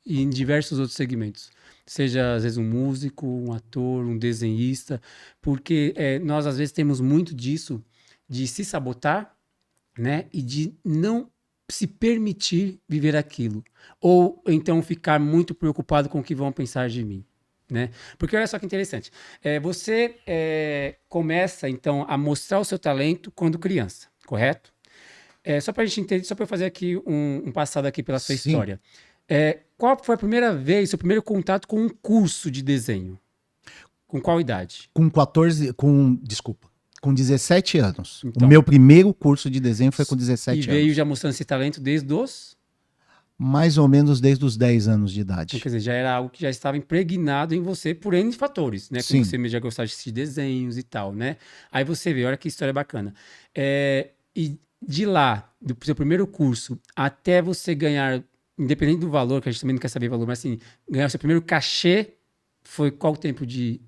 Speaker 2: E em diversos outros segmentos. Seja, às vezes, um músico, um ator, um desenhista, porque nós, às vezes, temos muito disso, de se sabotar, né? E de não se permitir viver aquilo. Ou então ficar muito preocupado com o que vão pensar de mim. Né? Porque olha só que interessante. Você começa, então, a mostrar o seu talento quando criança, correto? Só para a gente entender, só para eu fazer aqui um passado aqui pela sua
Speaker 1: Sim.
Speaker 2: história. Qual foi a primeira vez, seu primeiro contato com um curso de desenho? Com qual idade?
Speaker 1: Com 17 anos.
Speaker 2: Então.
Speaker 1: O meu primeiro curso de desenho foi com 17
Speaker 2: E
Speaker 1: anos.
Speaker 2: veio já mostrando esse talento desde os...
Speaker 1: Mais ou menos desde os 10 anos de
Speaker 2: Então,
Speaker 1: idade.
Speaker 2: quer dizer, já era algo que já estava impregnado em você por N fatores, né?
Speaker 1: Sim.
Speaker 2: Como você já gostava de assistir desenhos e tal, né? Aí você vê, olha que história bacana. E de lá, do seu primeiro curso, até você ganhar, independente do valor, que a gente também não quer saber o valor, mas assim, ganhar o seu primeiro cachê, foi qual o tempo de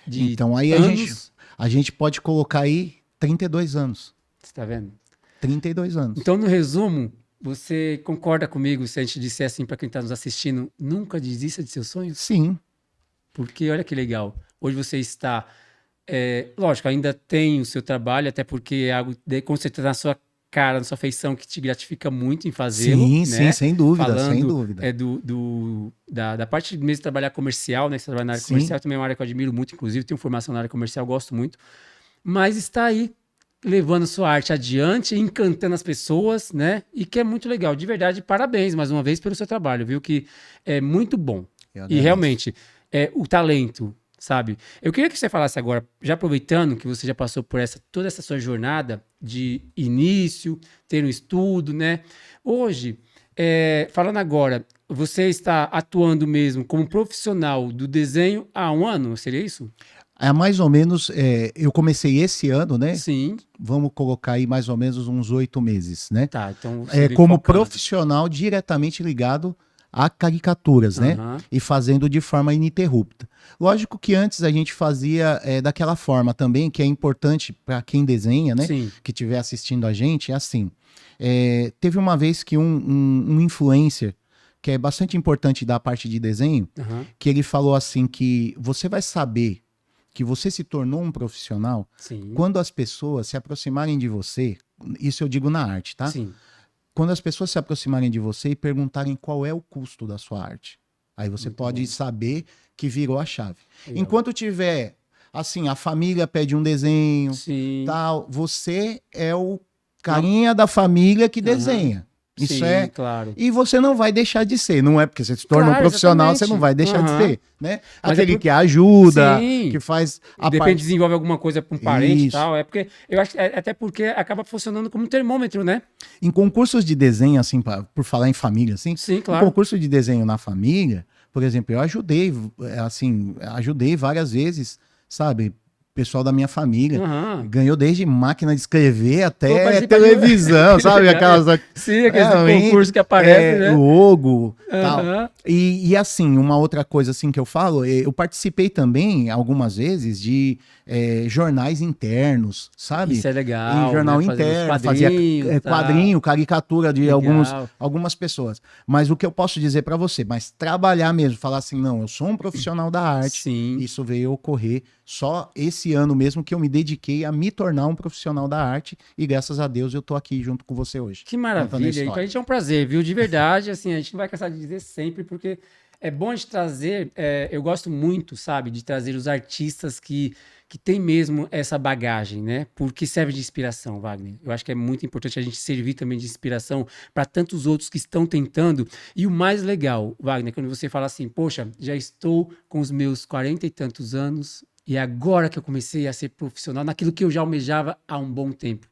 Speaker 1: Então aí
Speaker 2: anos?
Speaker 1: a gente pode colocar aí 32 anos.
Speaker 2: Você tá vendo?
Speaker 1: 32 anos.
Speaker 2: Então, no resumo, você concorda comigo se a gente disser assim para quem está nos assistindo, nunca desista de seus sonhos?
Speaker 1: Sim.
Speaker 2: Porque olha que legal. Hoje você está, lógico, ainda tem o seu trabalho, até porque é algo, com certeza, na sua cara, na sua feição, que te gratifica muito em fazê-lo.
Speaker 1: Sim,
Speaker 2: né?
Speaker 1: sim, sem dúvida,
Speaker 2: Falando,
Speaker 1: sem dúvida.
Speaker 2: Da parte mesmo de trabalhar comercial, né? Você trabalha na área
Speaker 1: Sim.
Speaker 2: comercial, também é uma área que eu admiro muito, inclusive, tenho formação na área comercial, gosto muito. Mas está aí, levando sua arte adiante, encantando as pessoas, né? E que é muito legal. De verdade, parabéns mais uma vez pelo seu trabalho, viu? Que é muito bom. E realmente, o talento, sabe? Eu queria que você falasse agora, já aproveitando que você já passou por toda essa sua jornada de início, ter um estudo, né? Hoje, falando agora, você está atuando mesmo como profissional do desenho há um ano, seria isso?
Speaker 1: Mais ou menos, eu comecei esse ano, né?
Speaker 2: Sim.
Speaker 1: Vamos colocar aí mais ou menos uns 8 meses, né?
Speaker 2: Tá, então você vem
Speaker 1: como
Speaker 2: focado.
Speaker 1: profissional diretamente ligado a caricaturas, né? E fazendo de forma ininterrupta. Lógico que antes a gente fazia daquela forma também, que é importante para quem desenha, né?
Speaker 2: Sim.
Speaker 1: Que estiver assistindo a gente, é assim. Teve uma vez que um influencer, que é bastante importante da parte de desenho, que ele falou assim que você vai saber que você se tornou um profissional
Speaker 2: Sim.
Speaker 1: quando as pessoas se aproximarem de você, isso eu digo na arte, tá?
Speaker 2: Sim.
Speaker 1: Quando as pessoas se aproximarem de você e perguntarem qual é o custo da sua arte. Aí você
Speaker 2: Muito
Speaker 1: pode
Speaker 2: bom.
Speaker 1: saber que virou a chave.
Speaker 2: Legal.
Speaker 1: Enquanto tiver, assim, a família pede um desenho,
Speaker 2: Sim.
Speaker 1: tal, você é o carinha da família que desenha. Isso
Speaker 2: Sim, claro.
Speaker 1: E você não vai deixar de ser. Não é porque você se torna um
Speaker 2: Claro,
Speaker 1: profissional,
Speaker 2: exatamente.
Speaker 1: você não vai deixar de ser, né?
Speaker 2: Mas
Speaker 1: Aquele que ajuda,
Speaker 2: Sim.
Speaker 1: que faz
Speaker 2: De repente desenvolve alguma coisa para um parente e
Speaker 1: Isso.
Speaker 2: tal. É porque eu acho que até porque acaba funcionando como um termômetro, né?
Speaker 1: Em concursos de desenho, assim, por falar em família, assim,
Speaker 2: Sim, claro.
Speaker 1: em concurso de desenho na família, por exemplo, eu ajudei várias vezes, sabe? Pessoal da minha família ganhou desde máquina de escrever até televisão, sabe?
Speaker 2: Legal.
Speaker 1: Aquelas
Speaker 2: Sim, aqueles concursos que aparecem, né?
Speaker 1: Logo, tal. E assim, uma outra coisa assim que eu falo, eu participei também algumas vezes de jornais internos, sabe?
Speaker 2: Isso é legal.
Speaker 1: Em jornal
Speaker 2: né?
Speaker 1: interno, fazia quadrinho, caricatura de algumas pessoas. Mas o que eu posso dizer para você, mas trabalhar mesmo, falar assim, não, eu sou um profissional da arte,
Speaker 2: Sim.
Speaker 1: isso veio ocorrer só esse ano mesmo que eu me dediquei a me tornar um profissional da arte e graças a Deus eu tô aqui junto com você hoje.
Speaker 2: Que maravilha, e pra gente é um prazer, viu? De verdade, assim, a gente não vai cansar de dizer sempre, porque é bom a gente trazer, eu gosto muito, sabe, de trazer os artistas que tem mesmo essa bagagem, né? Porque serve de inspiração, Wagner. Eu acho que é muito importante a gente servir também de inspiração para tantos outros que estão tentando. E o mais legal, Wagner, quando você fala assim, poxa, já estou com os meus 40 e tantos anos E é agora que eu comecei a ser profissional naquilo que eu já almejava há um bom tempo.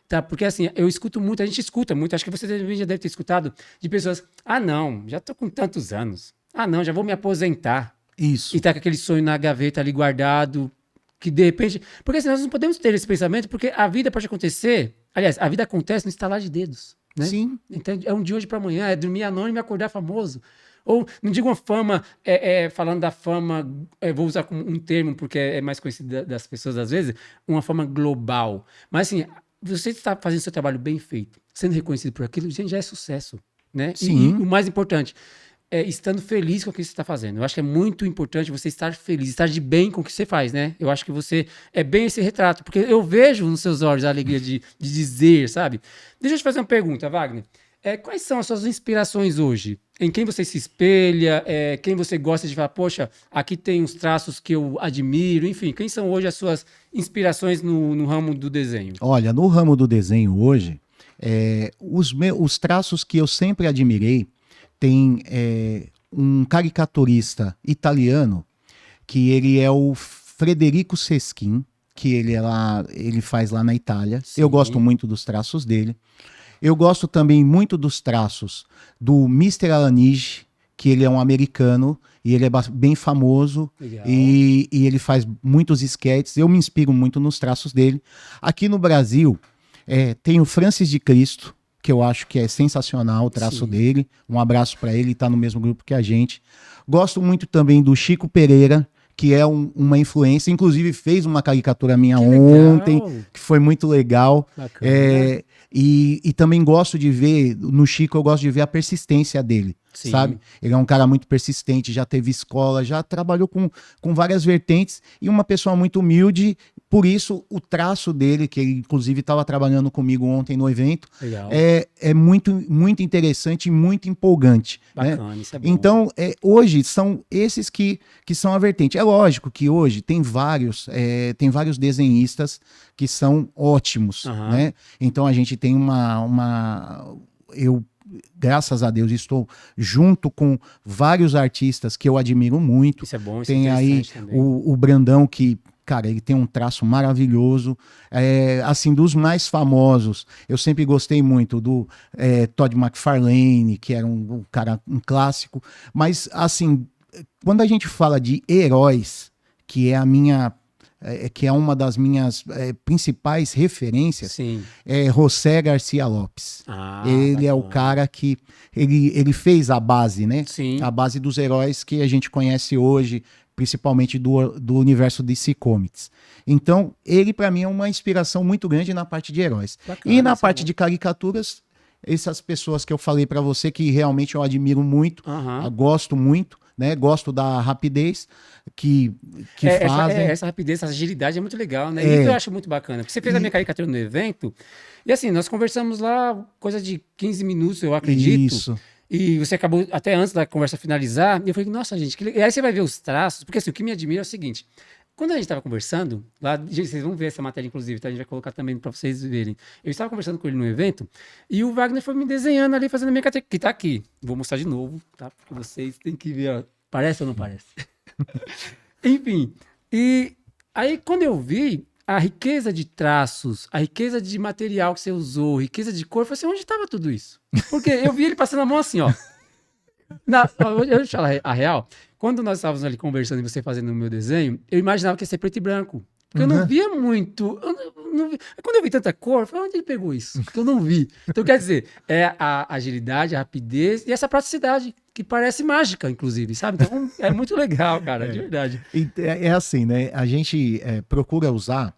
Speaker 2: Tá? Porque assim, eu escuto muito, a gente escuta muito, acho que você já deve ter escutado de pessoas, ah não, já tô com tantos anos, ah não, já vou me aposentar.
Speaker 1: Isso.
Speaker 2: E tá com aquele sonho na gaveta ali guardado, que de repente... Porque assim, nós não podemos ter esse pensamento, porque a vida pode acontecer, aliás, a vida acontece no estalar de dedos, né?
Speaker 1: Sim.
Speaker 2: Então, é um de hoje para amanhã, é dormir anônimo e acordar famoso. Ou, não digo uma fama, falando da fama, vou usar como um termo, porque é mais conhecido das pessoas às vezes, uma fama global. Mas assim, você está fazendo seu trabalho bem feito, sendo reconhecido por aquilo, gente, já é sucesso, né?
Speaker 1: Sim.
Speaker 2: E o mais importante, estando feliz com o que você está fazendo. Eu acho que é muito importante você estar feliz, estar de bem com o que você faz, né? Eu acho que você é bem esse retrato, porque eu vejo nos seus olhos a alegria de dizer, sabe? Deixa eu te fazer uma pergunta, Wagner. Quais são as suas inspirações hoje? Em quem você se espelha? Quem você gosta de falar, poxa, aqui tem uns traços que eu admiro, enfim, quem são hoje as suas inspirações no ramo do desenho?
Speaker 1: Olha, no ramo do desenho hoje, os traços que eu sempre admirei, tem um caricaturista italiano, que ele é o Frederico Seschin, que ele faz lá na Itália.
Speaker 2: Sim.
Speaker 1: Eu gosto muito dos traços dele. Eu gosto também muito dos traços do Mr. Alanige, que ele é um americano e ele é bem famoso. E ele faz muitos esquetes. Eu me inspiro muito nos traços dele. Aqui no Brasil, tem o Francis de Cristo, que eu acho que é sensacional o traço dele. Um abraço para ele, está no mesmo grupo que a gente. Gosto muito também do Chico Pereira, que é uma influência, inclusive fez uma caricatura minha ontem, que foi muito legal. E também gosto de ver, no Chico eu gosto de ver a persistência dele, sabe? Ele é um cara muito persistente, já teve escola, já trabalhou com várias vertentes e uma pessoa muito humilde. Por isso, o traço dele, que ele inclusive estava trabalhando comigo ontem no evento, é muito, muito interessante e muito empolgante.
Speaker 2: Bacana,
Speaker 1: né?
Speaker 2: Isso é bom.
Speaker 1: Então, hoje são esses que são a vertente. É lógico que hoje tem vários desenhistas que são ótimos. Né? Então, a gente tem eu, graças a Deus, estou junto com vários artistas que eu admiro muito.
Speaker 2: Isso é bom, isso
Speaker 1: tem aí o Brandão, que, cara, ele tem um traço maravilhoso. Assim, dos mais famosos, eu sempre gostei muito do Todd McFarlane, que era um clássico. Mas, assim, quando a gente fala de heróis, que é uma das minhas principais referências, é José Garcia Lopes. Ele é o cara que ele fez a base, né? A base dos heróis que a gente conhece hoje, principalmente do universo DC Comics. Então, ele para mim é uma inspiração muito grande na parte de heróis. Bacana, e na parte de caricaturas, essas pessoas que eu falei para você, que realmente eu admiro muito, gosto muito, né? Gosto da rapidez que fazem.
Speaker 2: Essa rapidez, essa agilidade é muito legal, né? E eu acho muito bacana. Porque você fez a minha caricatura no evento, e assim, nós conversamos lá coisa de 15 minutos, eu acredito.
Speaker 1: Isso.
Speaker 2: E você acabou, até antes da conversa finalizar, e eu falei, nossa, gente, que legal. E aí você vai ver os traços, porque assim, o que me admira é o seguinte, quando a gente estava conversando, lá, gente, vocês vão ver essa matéria, inclusive, tá? A gente vai colocar também para vocês verem. Eu estava conversando com ele no evento, e o Wagner foi me desenhando ali, fazendo a minha categoria, que tá aqui. Vou mostrar de novo, tá? Porque vocês têm que ver, ó. Parece ou não parece? Enfim, e aí quando eu vi a riqueza de traços, a riqueza de material que você usou, riqueza de cor, eu falei assim, onde estava tudo isso? Porque eu vi ele passando a mão assim, ó. Eu vou falar a real. Quando nós estávamos ali conversando e você fazendo o meu desenho, eu imaginava que ia ser preto e branco. Porque eu não via muito. Quando eu vi tanta cor, eu falei, onde ele pegou isso? Porque eu não vi. Então, quer dizer, é a agilidade, a rapidez e essa praticidade, que parece mágica, inclusive, sabe? Então, é muito legal, cara, de verdade.
Speaker 1: É assim, né? A gente procura usar.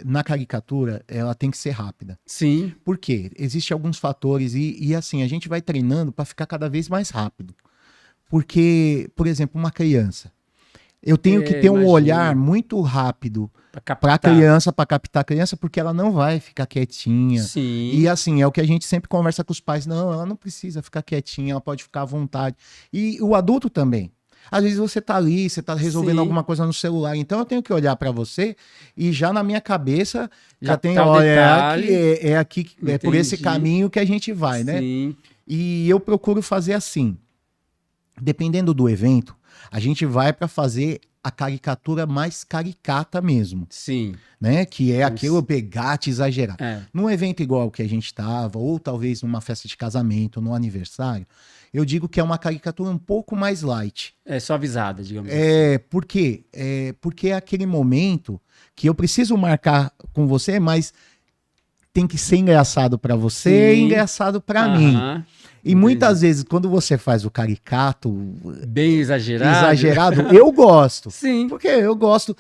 Speaker 1: Na caricatura, ela tem que ser rápida.
Speaker 2: Sim.
Speaker 1: Por quê? Existem alguns fatores e assim, a gente vai treinando para ficar cada vez mais rápido. Porque, por exemplo, uma criança, eu tenho que ter um olhar muito rápido para a criança, para captar a criança, porque ela não vai ficar quietinha.
Speaker 2: Sim.
Speaker 1: E assim, é o que a gente sempre conversa com os pais. Não, ela não precisa ficar quietinha, ela pode ficar à vontade. E o adulto também. Às vezes você tá ali, você tá resolvendo alguma coisa no celular, então eu tenho que olhar para você e já na minha cabeça já tem, aqui, por esse caminho que a gente vai, né? E eu procuro fazer assim. dependendo do evento, a gente vai para fazer a caricatura mais caricata mesmo,
Speaker 2: Sim.
Speaker 1: né? Que é
Speaker 2: Nossa.
Speaker 1: aquilo pegate exagerado.
Speaker 2: É.
Speaker 1: Num evento igual que a gente estava, ou talvez numa festa de casamento, num aniversário, eu digo que é uma caricatura um pouco mais light.
Speaker 2: É suavizada, digamos assim.
Speaker 1: Por quê? Porque é aquele momento que eu preciso marcar com você, mas tem que ser engraçado para você e
Speaker 2: Sim.
Speaker 1: engraçado para mim.
Speaker 2: Aham.
Speaker 1: E muitas vezes, quando você faz o caricato
Speaker 2: Bem exagerado.
Speaker 1: eu gosto.
Speaker 2: Sim.
Speaker 1: Porque eu gosto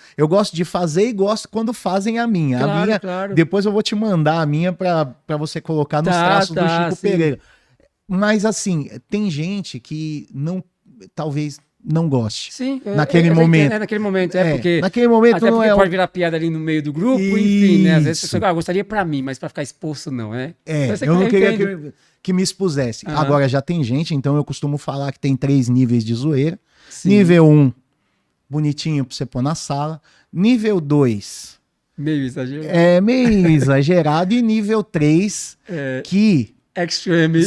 Speaker 1: de fazer e gosto quando fazem a minha.
Speaker 2: Claro,
Speaker 1: A minha,
Speaker 2: claro.
Speaker 1: depois eu vou te mandar a minha para você colocar nos traços do Chico
Speaker 2: sim.
Speaker 1: Pereira. Mas assim, tem gente que talvez não goste.
Speaker 2: Sim.
Speaker 1: Naquele momento.
Speaker 2: Naquele momento, porque...
Speaker 1: Naquele momento
Speaker 2: Até
Speaker 1: não
Speaker 2: porque
Speaker 1: é...
Speaker 2: pode virar piada ali no meio do grupo, enfim, né? Às vezes
Speaker 1: Isso.
Speaker 2: você gostaria pra mim, mas pra ficar exposto não, né?
Speaker 1: Eu não queria que me expusesse.
Speaker 2: Aham.
Speaker 1: Agora já tem gente, então eu costumo falar que tem 3 níveis de zoeira.
Speaker 2: Sim.
Speaker 1: Nível 1, bonitinho pra você pôr na sala. Nível 2,
Speaker 2: Meio exagerado.
Speaker 1: meio exagerado. E nível 3, que
Speaker 2: Extreme.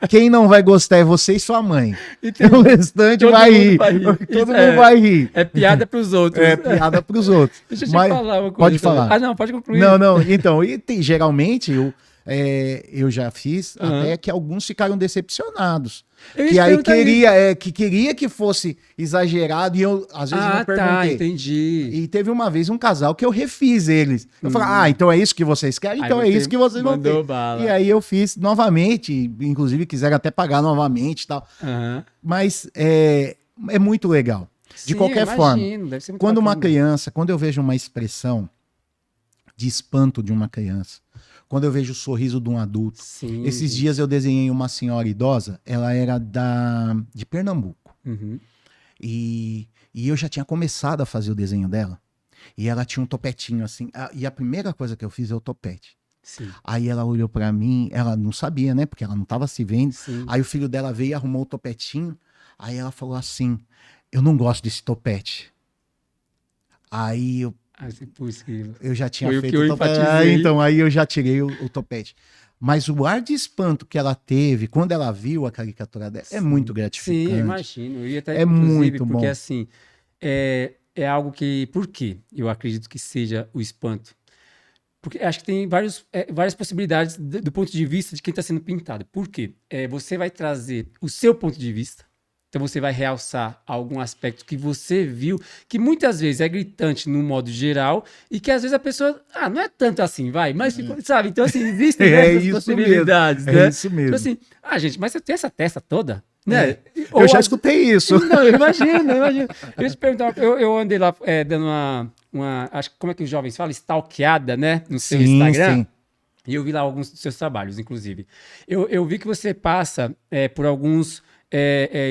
Speaker 1: quem não vai gostar é você e sua mãe.
Speaker 2: Então,
Speaker 1: O restante
Speaker 2: todo
Speaker 1: vai
Speaker 2: mundo
Speaker 1: rir.
Speaker 2: vai rir.
Speaker 1: Todo
Speaker 2: Isso
Speaker 1: mundo vai rir.
Speaker 2: É piada pros outros.
Speaker 1: É piada pros outros.
Speaker 2: Deixa eu te
Speaker 1: Mas-
Speaker 2: falar uma coisa.
Speaker 1: pode
Speaker 2: também.
Speaker 1: falar.
Speaker 2: Ah, não, pode concluir.
Speaker 1: Não. Então, geralmente eu já fiz
Speaker 2: Aham.
Speaker 1: até que alguns ficaram decepcionados.
Speaker 2: Eu ia
Speaker 1: Que
Speaker 2: te
Speaker 1: aí
Speaker 2: perguntar
Speaker 1: queria que fosse exagerado e eu às vezes não perguntei.
Speaker 2: Entendi.
Speaker 1: E teve uma vez um casal que eu refiz eles. Eu falei, então é isso que vocês querem?
Speaker 2: Aí
Speaker 1: Então é
Speaker 2: você
Speaker 1: isso que vocês vão
Speaker 2: mandou
Speaker 1: ter.
Speaker 2: bala.
Speaker 1: E aí eu fiz novamente, inclusive quiseram até pagar novamente e tal.
Speaker 2: Aham.
Speaker 1: Mas é muito legal. De
Speaker 2: Sim,
Speaker 1: qualquer
Speaker 2: eu
Speaker 1: forma,
Speaker 2: imagino, deve ser muito
Speaker 1: quando uma
Speaker 2: bacana.
Speaker 1: criança, quando eu vejo uma expressão de espanto de uma criança, quando eu vejo o sorriso de um adulto.
Speaker 2: Sim.
Speaker 1: Esses dias eu desenhei uma senhora idosa, ela era de Pernambuco.
Speaker 2: Uhum.
Speaker 1: E eu já tinha começado a fazer o desenho dela. E ela tinha um topetinho assim. E a primeira coisa que eu fiz é o topete.
Speaker 2: Sim.
Speaker 1: Aí ela olhou pra mim, ela não sabia, né? Porque ela não tava se vendo.
Speaker 2: Sim.
Speaker 1: Aí o filho dela veio e arrumou o topetinho. Aí ela falou assim: eu não gosto desse topete. Aí
Speaker 2: Ah, você pôs que...
Speaker 1: eu já tinha
Speaker 2: Foi o
Speaker 1: feito
Speaker 2: que eu
Speaker 1: o topete.
Speaker 2: enfatizei.
Speaker 1: Então aí eu já tirei o topete. Mas o ar de espanto que ela teve quando ela viu a caricatura dela é muito gratificante.
Speaker 2: Sim, imagino. Eu ia até,
Speaker 1: É
Speaker 2: inclusive,
Speaker 1: muito
Speaker 2: porque
Speaker 1: bom.
Speaker 2: assim, é algo que... Por quê? Eu acredito que seja o espanto. Porque acho que tem várias possibilidades do ponto de vista de quem está sendo pintado. Por quê? Você vai trazer o seu ponto de vista, então você vai realçar algum aspecto que você viu, que muitas vezes é gritante no modo geral, e que às vezes a pessoa, não é tanto assim, vai, mas ficou, sabe? Então, assim, existem essas
Speaker 1: isso
Speaker 2: possibilidades,
Speaker 1: mesmo,
Speaker 2: né?
Speaker 1: é isso mesmo.
Speaker 2: Então, assim, gente, mas você tem essa testa toda, né?
Speaker 1: Eu
Speaker 2: Ou
Speaker 1: já
Speaker 2: às-
Speaker 1: escutei isso.
Speaker 2: Não, eu imagino. Eu ia te perguntar, eu andei lá dando acho que como é que os jovens falam? Stalkeada, né? No seu Instagram.
Speaker 1: Sim.
Speaker 2: E eu vi lá alguns dos seus trabalhos, inclusive. Eu vi que você passa por alguns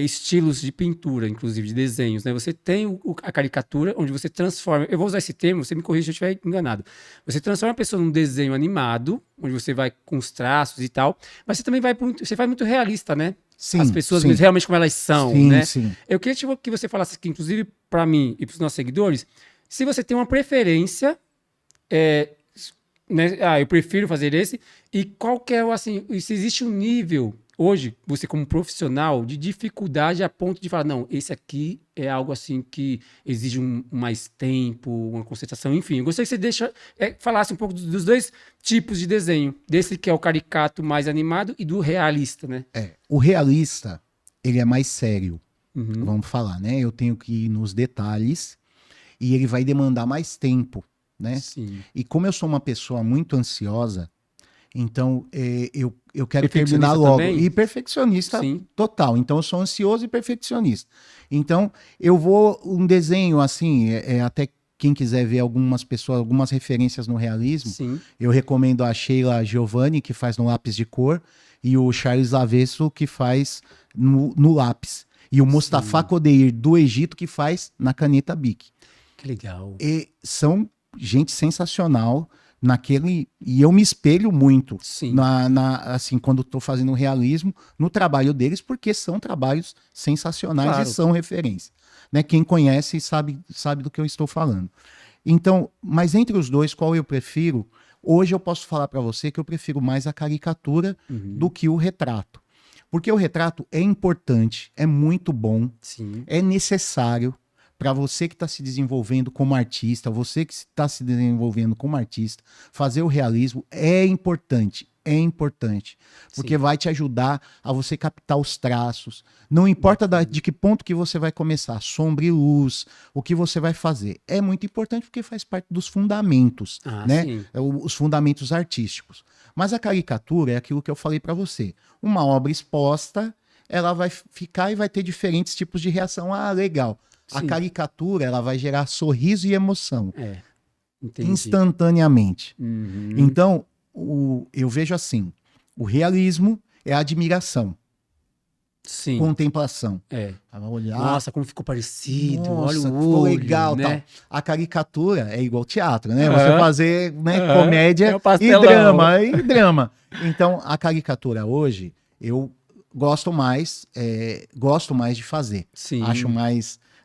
Speaker 2: estilos de pintura, inclusive de desenhos, né? Você tem a caricatura, onde você transforma... Eu vou usar esse termo, você me corrija se eu estiver enganado. Você transforma a pessoa num desenho animado, onde você vai com os traços e tal, mas você também você faz muito realista, né?
Speaker 1: Sim,
Speaker 2: As pessoas
Speaker 1: sim.
Speaker 2: realmente como elas são,
Speaker 1: Sim,
Speaker 2: né?
Speaker 1: sim.
Speaker 2: Eu queria que você falasse aqui, inclusive para mim e para os nossos seguidores, se você tem uma preferência, né? Eu prefiro fazer esse, e qual que é, assim, se existe um nível, hoje, você como profissional, de dificuldade a ponto de falar, não, esse aqui é algo assim que exige mais tempo, uma concentração, enfim. Eu gostaria que você falasse um pouco dos dois tipos de desenho, desse que é o caricato mais animado e do realista, né?
Speaker 1: O realista, ele é mais sério.
Speaker 2: Uhum.
Speaker 1: Vamos falar, né? Eu tenho que ir nos detalhes e ele vai demandar mais tempo, né?
Speaker 2: Sim.
Speaker 1: E como eu sou uma pessoa muito ansiosa, então eu quero
Speaker 2: Perfeccionista
Speaker 1: terminar logo.
Speaker 2: também?
Speaker 1: E perfeccionista
Speaker 2: Sim.
Speaker 1: total. Então eu sou ansioso e perfeccionista. Então eu vou um desenho assim, até quem quiser ver algumas referências no realismo,
Speaker 2: Sim.
Speaker 1: eu recomendo a Sheila Giovanni, que faz no lápis de cor, e o Charles Lavesso, que faz no lápis. E o Mustafa Kodeir, do Egito, que faz na caneta Bic.
Speaker 2: Que legal.
Speaker 1: E são gente sensacional naquele... E eu me espelho muito,
Speaker 2: Sim.
Speaker 1: assim, quando estou fazendo realismo, no trabalho deles, porque são trabalhos sensacionais
Speaker 2: Claro.
Speaker 1: e são referência. Né? Quem conhece sabe do que eu estou falando. Então, mas entre os dois, qual eu prefiro? Hoje eu posso falar para você que eu prefiro mais a caricatura do que o retrato. Porque o retrato é importante, é muito bom,
Speaker 2: Sim.
Speaker 1: é necessário para você que está se desenvolvendo como artista, você que está se desenvolvendo como artista, fazer o realismo é importante. É importante, porque
Speaker 2: Sim.
Speaker 1: vai te ajudar a você captar os traços. Não importa de que ponto que você vai começar, sombra e luz, o que você vai fazer. É muito importante porque faz parte dos fundamentos, né?
Speaker 2: Sim.
Speaker 1: Os fundamentos artísticos. Mas a caricatura é aquilo que eu falei para você. Uma obra exposta, ela vai ficar e vai ter diferentes tipos de reação. Ah, legal. A
Speaker 2: Sim.
Speaker 1: caricatura, ela vai gerar sorriso e emoção
Speaker 2: Entendi.
Speaker 1: instantaneamente.
Speaker 2: Uhum.
Speaker 1: Então, eu vejo assim, o realismo é a admiração,
Speaker 2: Sim.
Speaker 1: contemplação. Olhar,
Speaker 2: Nossa, como ficou parecido.
Speaker 1: nossa,
Speaker 2: Olha o
Speaker 1: ficou
Speaker 2: olho,
Speaker 1: legal,
Speaker 2: né?
Speaker 1: tal. A caricatura é igual teatro, né?
Speaker 2: Aham.
Speaker 1: Você fazer, né,
Speaker 2: Aham.
Speaker 1: comédia
Speaker 2: É o
Speaker 1: e
Speaker 2: pastelão.
Speaker 1: drama. Então, a caricatura hoje, eu gosto mais de fazer.
Speaker 2: Sim.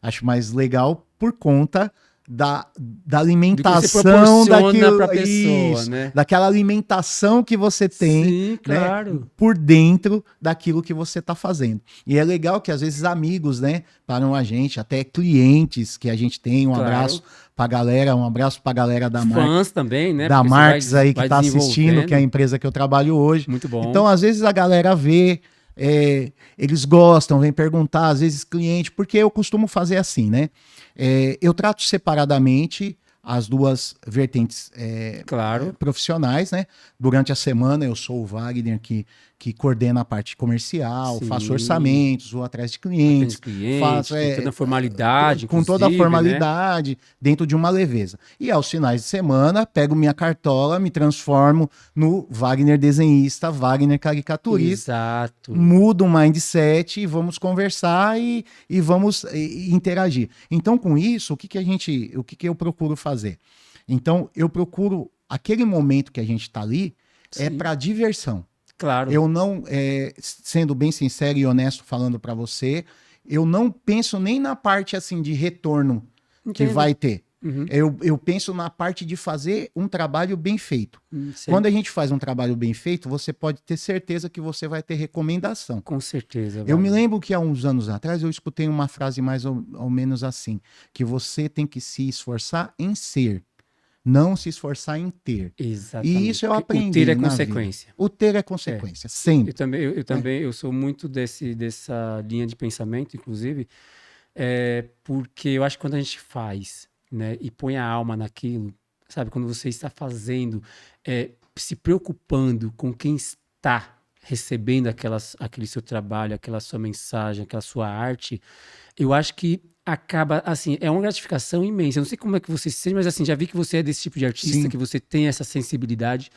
Speaker 1: Acho mais legal por conta da
Speaker 2: Do que você
Speaker 1: alimentação
Speaker 2: proporciona pra pessoa,
Speaker 1: isso,
Speaker 2: né?
Speaker 1: daquela alimentação que você tem,
Speaker 2: Sim,
Speaker 1: né,
Speaker 2: claro.
Speaker 1: por dentro daquilo que você está fazendo. E é legal que às vezes amigos, né, param a gente, até clientes que a gente tem,
Speaker 2: Claro.
Speaker 1: abraço pra galera da Marques,
Speaker 2: Fãs também, né?
Speaker 1: da
Speaker 2: Porque você
Speaker 1: Marques aí que
Speaker 2: vai
Speaker 1: está assistindo,
Speaker 2: desenvolvendo.
Speaker 1: que é a empresa que eu trabalho hoje.
Speaker 2: Muito bom.
Speaker 1: Então, às vezes a galera vê, eles gostam, vem perguntar, às vezes cliente, porque eu costumo fazer assim, né? Eu trato separadamente as duas vertentes
Speaker 2: Claro.
Speaker 1: profissionais, né? Durante a semana eu sou o Wagner que coordena a parte comercial,
Speaker 2: Sim.
Speaker 1: faço orçamentos, vou atrás de clientes, faço
Speaker 2: tem toda a formalidade,
Speaker 1: com toda a
Speaker 2: inclusive,
Speaker 1: formalidade, dentro de uma leveza. E aos finais de semana, pego minha cartola, me transformo no Wagner desenhista, Wagner caricaturista,
Speaker 2: Exato.
Speaker 1: mudo o mindset e vamos conversar e vamos interagir. Então, com isso, o que eu procuro fazer? Então, eu procuro aquele momento que a gente está ali
Speaker 2: Sim.
Speaker 1: para diversão.
Speaker 2: Claro.
Speaker 1: Eu não, sendo bem sincero e honesto falando para você, eu não penso nem na parte assim de retorno que
Speaker 2: Entendo.
Speaker 1: vai ter.
Speaker 2: Uhum.
Speaker 1: Eu penso na parte de fazer um trabalho bem feito.
Speaker 2: Sei.
Speaker 1: Quando a gente faz um trabalho bem feito, você pode ter certeza que você vai ter recomendação.
Speaker 2: Com certeza.
Speaker 1: Eu me
Speaker 2: Wagner.
Speaker 1: lembro que há uns anos atrás eu escutei uma frase mais ou menos assim, que você tem que se esforçar em ser, não se esforçar em ter.
Speaker 2: Exatamente.
Speaker 1: E isso eu
Speaker 2: Porque
Speaker 1: aprendi
Speaker 2: o ter é
Speaker 1: na
Speaker 2: consequência.
Speaker 1: vida. O ter é consequência, sempre.
Speaker 2: Eu também eu sou muito dessa linha de pensamento, inclusive, porque eu acho que quando a gente faz, né, e põe a alma naquilo, sabe, quando você está fazendo, se preocupando com quem está recebendo aquele seu trabalho, aquela sua mensagem, aquela sua arte, eu acho que acaba, assim, é uma gratificação imensa. Eu não sei como é que você se sente, mas assim, já vi que você é desse tipo de artista,
Speaker 1: Sim.
Speaker 2: que você tem essa sensibilidade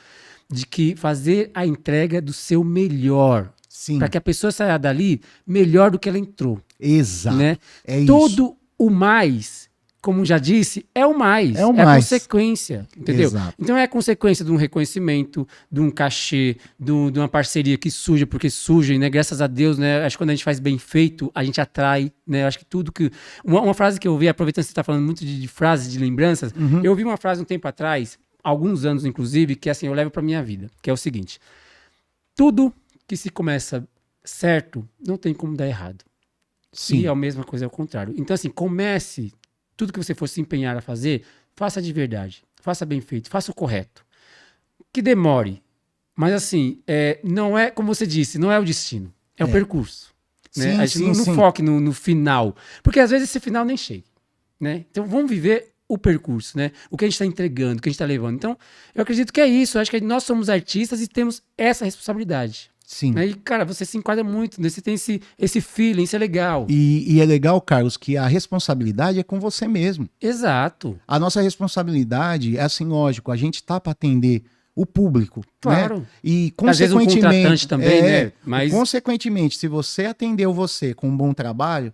Speaker 2: de que fazer a entrega do seu melhor,
Speaker 1: Sim,
Speaker 2: para que a pessoa saia dali melhor do que ela entrou,
Speaker 1: exato.
Speaker 2: né?
Speaker 1: É isso.
Speaker 2: Todo o mais, como já disse, é o mais,
Speaker 1: É o
Speaker 2: a
Speaker 1: mais.
Speaker 2: consequência, entendeu?
Speaker 1: Exato.
Speaker 2: Então é a consequência de um reconhecimento, de um cachê, de uma parceria que surge, porque surge, né? Graças a Deus, né? Acho que quando a gente faz bem feito, a gente atrai, né? Acho que tudo que... Uma frase que eu ouvi, aproveitando que você está falando muito de frases, de lembranças, eu ouvi uma frase um tempo atrás, alguns anos inclusive, que assim, eu levo para minha vida, que é o seguinte: tudo que se começa certo, não tem como dar errado.
Speaker 1: Sim.
Speaker 2: E a mesma coisa ao contrário. Então assim, comece tudo que você for se empenhar a fazer, faça de verdade, faça bem feito, faça o correto. Que demore, mas assim, não é, como você disse, não é o destino, é o percurso. Né?
Speaker 1: Sim,
Speaker 2: A gente
Speaker 1: sim,
Speaker 2: não
Speaker 1: sim.
Speaker 2: foque no final, porque às vezes esse final nem chega. Né? Então vamos viver o percurso, né? O que a gente está entregando, o que a gente está levando. Então, eu acredito que é isso. Eu acho que nós somos artistas e temos essa responsabilidade.
Speaker 1: Sim.
Speaker 2: Né? E, cara, você se enquadra muito, né? Você tem esse feeling, isso é legal.
Speaker 1: E é legal, Carlos, que a responsabilidade é com você mesmo.
Speaker 2: Exato.
Speaker 1: A nossa responsabilidade é assim, lógico, a gente tá para atender o público,
Speaker 2: Claro.
Speaker 1: né? E
Speaker 2: Às vezes um
Speaker 1: consequentemente,
Speaker 2: contratante também, né? Mas
Speaker 1: consequentemente, se você atendeu você com um bom trabalho,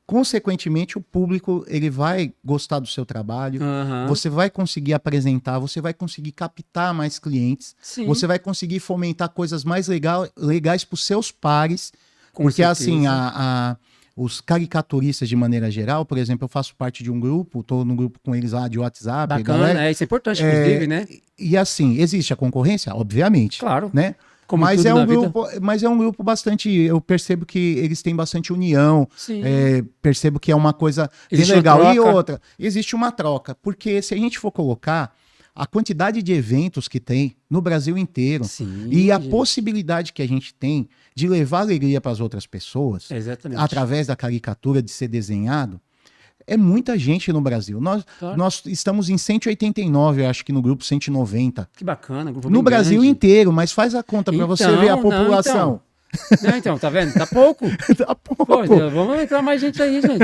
Speaker 1: consequentemente o público ele vai gostar do seu trabalho,
Speaker 2: Aham.
Speaker 1: você vai conseguir apresentar, você vai conseguir captar mais clientes,
Speaker 2: Sim.
Speaker 1: você vai conseguir fomentar coisas mais legais para os seus pares,
Speaker 2: Com
Speaker 1: porque
Speaker 2: certeza.
Speaker 1: assim, os caricaturistas de maneira geral, por exemplo, eu faço parte de um grupo, estou no grupo com eles lá de WhatsApp,
Speaker 2: Bacana,
Speaker 1: galera,
Speaker 2: isso é importante, inclusive, né?
Speaker 1: e assim, existe a concorrência? Obviamente.
Speaker 2: Claro.
Speaker 1: Né?
Speaker 2: Como
Speaker 1: Mas
Speaker 2: tudo
Speaker 1: é
Speaker 2: na
Speaker 1: um
Speaker 2: vida.
Speaker 1: grupo, mas é um grupo bastante. Eu percebo que eles têm bastante união.
Speaker 2: Sim.
Speaker 1: Percebo que é uma coisa bem
Speaker 2: Existe uma
Speaker 1: legal. E
Speaker 2: troca.
Speaker 1: outra, existe uma troca. Porque se a gente for colocar a quantidade de eventos que tem no Brasil inteiro
Speaker 2: Sim,
Speaker 1: e a
Speaker 2: gente.
Speaker 1: possibilidade que a gente tem de levar alegria para as outras pessoas,
Speaker 2: Exatamente.
Speaker 1: através da caricatura de ser desenhado, é muita gente no Brasil.
Speaker 2: Claro.
Speaker 1: Nós estamos em 189, eu acho que no grupo 190.
Speaker 2: Que bacana, grupo
Speaker 1: No
Speaker 2: bem
Speaker 1: Brasil
Speaker 2: grande.
Speaker 1: inteiro, mas faz a conta para você
Speaker 2: Então,
Speaker 1: ver a
Speaker 2: não,
Speaker 1: população.
Speaker 2: Não, então, tá vendo? Tá pouco.
Speaker 1: Tá pouco.
Speaker 2: Pô, vamos entrar mais gente aí, gente.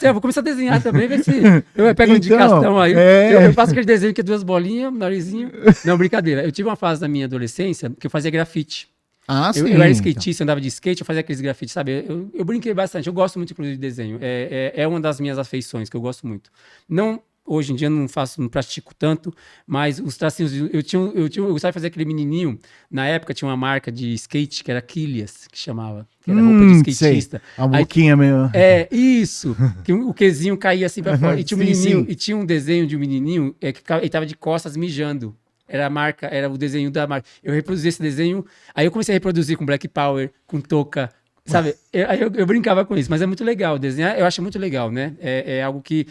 Speaker 2: Eu vou começar a desenhar também, ver se eu pego uma
Speaker 1: Então,
Speaker 2: indicação aí.
Speaker 1: é.
Speaker 2: Eu faço aquele desenho que é 2 bolinhas, narizinho. Não, brincadeira. Eu tive uma fase da minha adolescência que eu fazia grafite.
Speaker 1: Ah, sim.
Speaker 2: Eu era
Speaker 1: então.
Speaker 2: skatista, andava de skate, eu fazia aqueles grafites, sabe? Eu brinquei bastante. Eu gosto muito, inclusive, de desenho. É uma das minhas afeições, que eu gosto muito. Não, hoje em dia não pratico tanto, mas os tracinhos. Eu gostava de fazer aquele menininho. Na época tinha uma marca de skate que era Kilias, que chamava. Que era roupa de skatista.
Speaker 1: Sei. A boquinha meio.
Speaker 2: Isso. Que o Qzinho caía assim pra fora. E tinha um
Speaker 1: Sim,
Speaker 2: menininho,
Speaker 1: sim.
Speaker 2: e tinha um desenho de um menininho que ele tava de costas mijando. Era a marca, era o desenho da marca. Eu reproduzi esse desenho, aí eu comecei a reproduzir com Black Power, com touca, sabe? Aí eu brincava com isso, mas é muito legal desenhar, eu acho muito legal, né? É algo que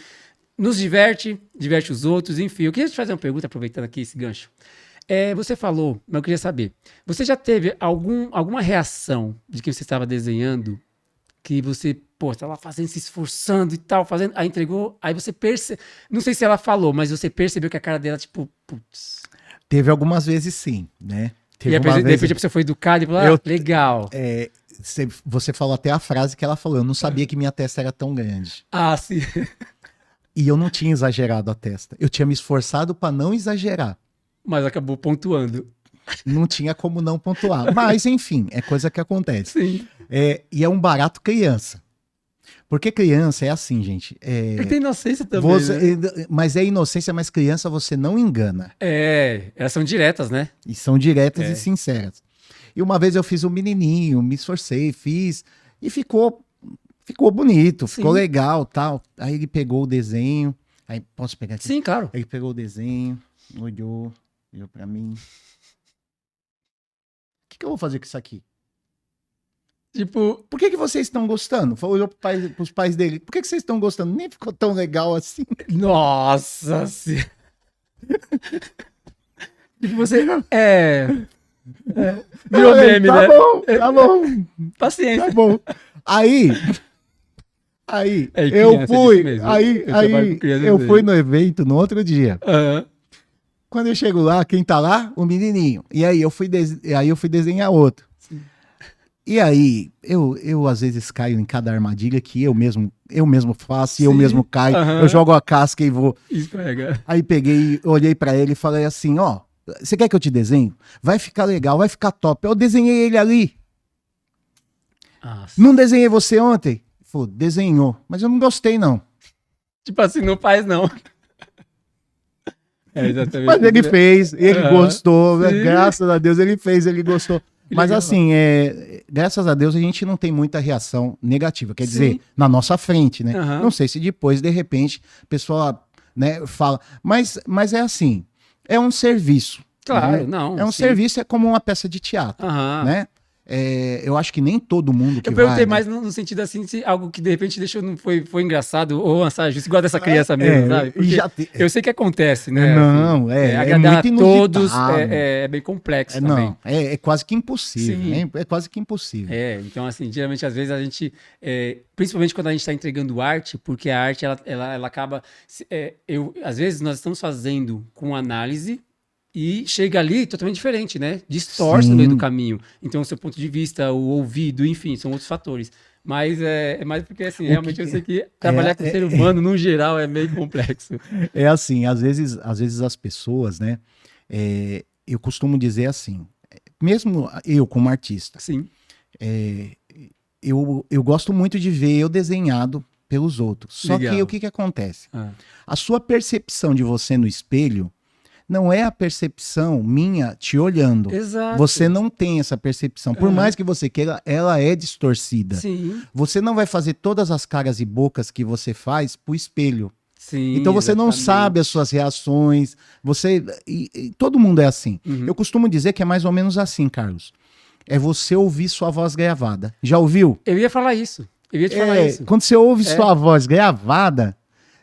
Speaker 2: nos diverte os outros, enfim. Eu queria te fazer uma pergunta, aproveitando aqui esse gancho. Você falou, mas eu queria saber, você já teve alguma reação de que você estava desenhando, que você, pô, estava fazendo, se esforçando e tal, fazendo, aí entregou, aí você percebeu, não sei se ela falou, mas você percebeu que a cara dela, tipo, putz...
Speaker 1: Teve algumas vezes sim, né? Teve
Speaker 2: E
Speaker 1: uma
Speaker 2: de
Speaker 1: vez.
Speaker 2: repente a pessoa foi educada e falou, legal.
Speaker 1: Você falou até a frase que ela falou. Eu não sabia que minha testa era tão grande.
Speaker 2: Ah, sim.
Speaker 1: E eu não tinha exagerado a testa. Eu tinha me esforçado para não exagerar.
Speaker 2: Mas acabou pontuando.
Speaker 1: Não tinha como não pontuar. Mas, enfim, é coisa que acontece.
Speaker 2: Sim.
Speaker 1: E é um barato criança. Porque criança é assim, gente.
Speaker 2: Ele tem inocência também, né?
Speaker 1: Mas é inocência, mas criança você não engana.
Speaker 2: Elas são diretas, né?
Speaker 1: E são diretas e sinceras. E uma vez eu fiz um menininho, me esforcei, fiz, e ficou bonito, ficou legal, tal. Aí ele pegou o desenho, aí posso pegar aqui?
Speaker 2: Sim, claro.
Speaker 1: Ele pegou o desenho, olhou pra mim. O que eu vou fazer com isso aqui?
Speaker 2: Tipo,
Speaker 1: por que vocês estão gostando? Olhou pros pais dele. Por que vocês estão gostando? Nem ficou tão legal assim.
Speaker 2: Nossa senhora. Tipo, você. Virou meme,
Speaker 1: tá
Speaker 2: né?
Speaker 1: Bom, tá bom.
Speaker 2: Paciência.
Speaker 1: Tá bom. Aí
Speaker 2: criança,
Speaker 1: eu fui.
Speaker 2: mesmo.
Speaker 1: Eu fui no evento no outro dia.
Speaker 2: Uhum.
Speaker 1: Quando eu chego lá, quem tá lá? O menininho. E aí eu fui desenhar outro. Sim. E aí, eu às vezes caio em cada armadilha que eu mesmo faço, e eu mesmo caio. Eu jogo a casca e vou.
Speaker 2: Escorrega.
Speaker 1: Aí peguei, olhei pra ele e falei assim, ó, você quer que eu te desenhe? Vai ficar legal, vai ficar top. Eu desenhei ele ali.
Speaker 2: Nossa.
Speaker 1: Não desenhei você ontem? Ele falou, desenhou, mas eu não gostei não.
Speaker 2: Tipo assim, não faz não. Exatamente.
Speaker 1: Mas ele fez, ele gostou, né? Graças a Deus ele fez, ele gostou. Mas assim, graças a Deus a gente não tem muita reação negativa, quer dizer, na nossa frente, né? Não sei se depois, de repente, a pessoa, né, fala, mas é assim, é um serviço.
Speaker 2: Claro,
Speaker 1: né?
Speaker 2: não.
Speaker 1: É um serviço, é como uma peça de teatro, né? Eu acho que nem todo mundo que vai...
Speaker 2: Eu perguntei mais no sentido assim, se algo que de repente deixou, não foi engraçado ou massagem, igual dessa criança mesmo, sabe? Porque eu sei que acontece, né?
Speaker 1: Não,
Speaker 2: assim, agradar
Speaker 1: muito
Speaker 2: a todos
Speaker 1: inusitado.
Speaker 2: é bem complexo também.
Speaker 1: Não, é quase que impossível, é quase que impossível.
Speaker 2: Então assim, geralmente às vezes a gente, principalmente quando a gente está entregando arte, porque a arte ela acaba, às vezes nós estamos fazendo com análise, e chega ali totalmente diferente, né? Distorce no meio do caminho. Então, o seu ponto de vista, o ouvido, enfim, são outros fatores. Mas é mais porque, assim, realmente eu sei que trabalhar com o ser humano, no geral, é meio complexo.
Speaker 1: É assim, às vezes as pessoas, né? Eu costumo dizer assim, mesmo eu como artista,
Speaker 2: sim,
Speaker 1: eu gosto muito de ver eu desenhado pelos outros. Só que o que acontece? A sua percepção de você no espelho não é a percepção minha te olhando.
Speaker 2: Exato.
Speaker 1: Você não tem essa percepção. Por mais que você queira, ela é distorcida.
Speaker 2: Sim.
Speaker 1: Você não vai fazer todas as caras e bocas que você faz pro espelho.
Speaker 2: Sim,
Speaker 1: então você não sabe as suas reações. E todo mundo é assim. Eu costumo dizer que é mais ou menos assim, Carlos. é você ouvir sua voz gravada. Já ouviu?
Speaker 2: Eu ia falar isso. Eu ia te falar isso.
Speaker 1: Quando você ouve sua voz gravada,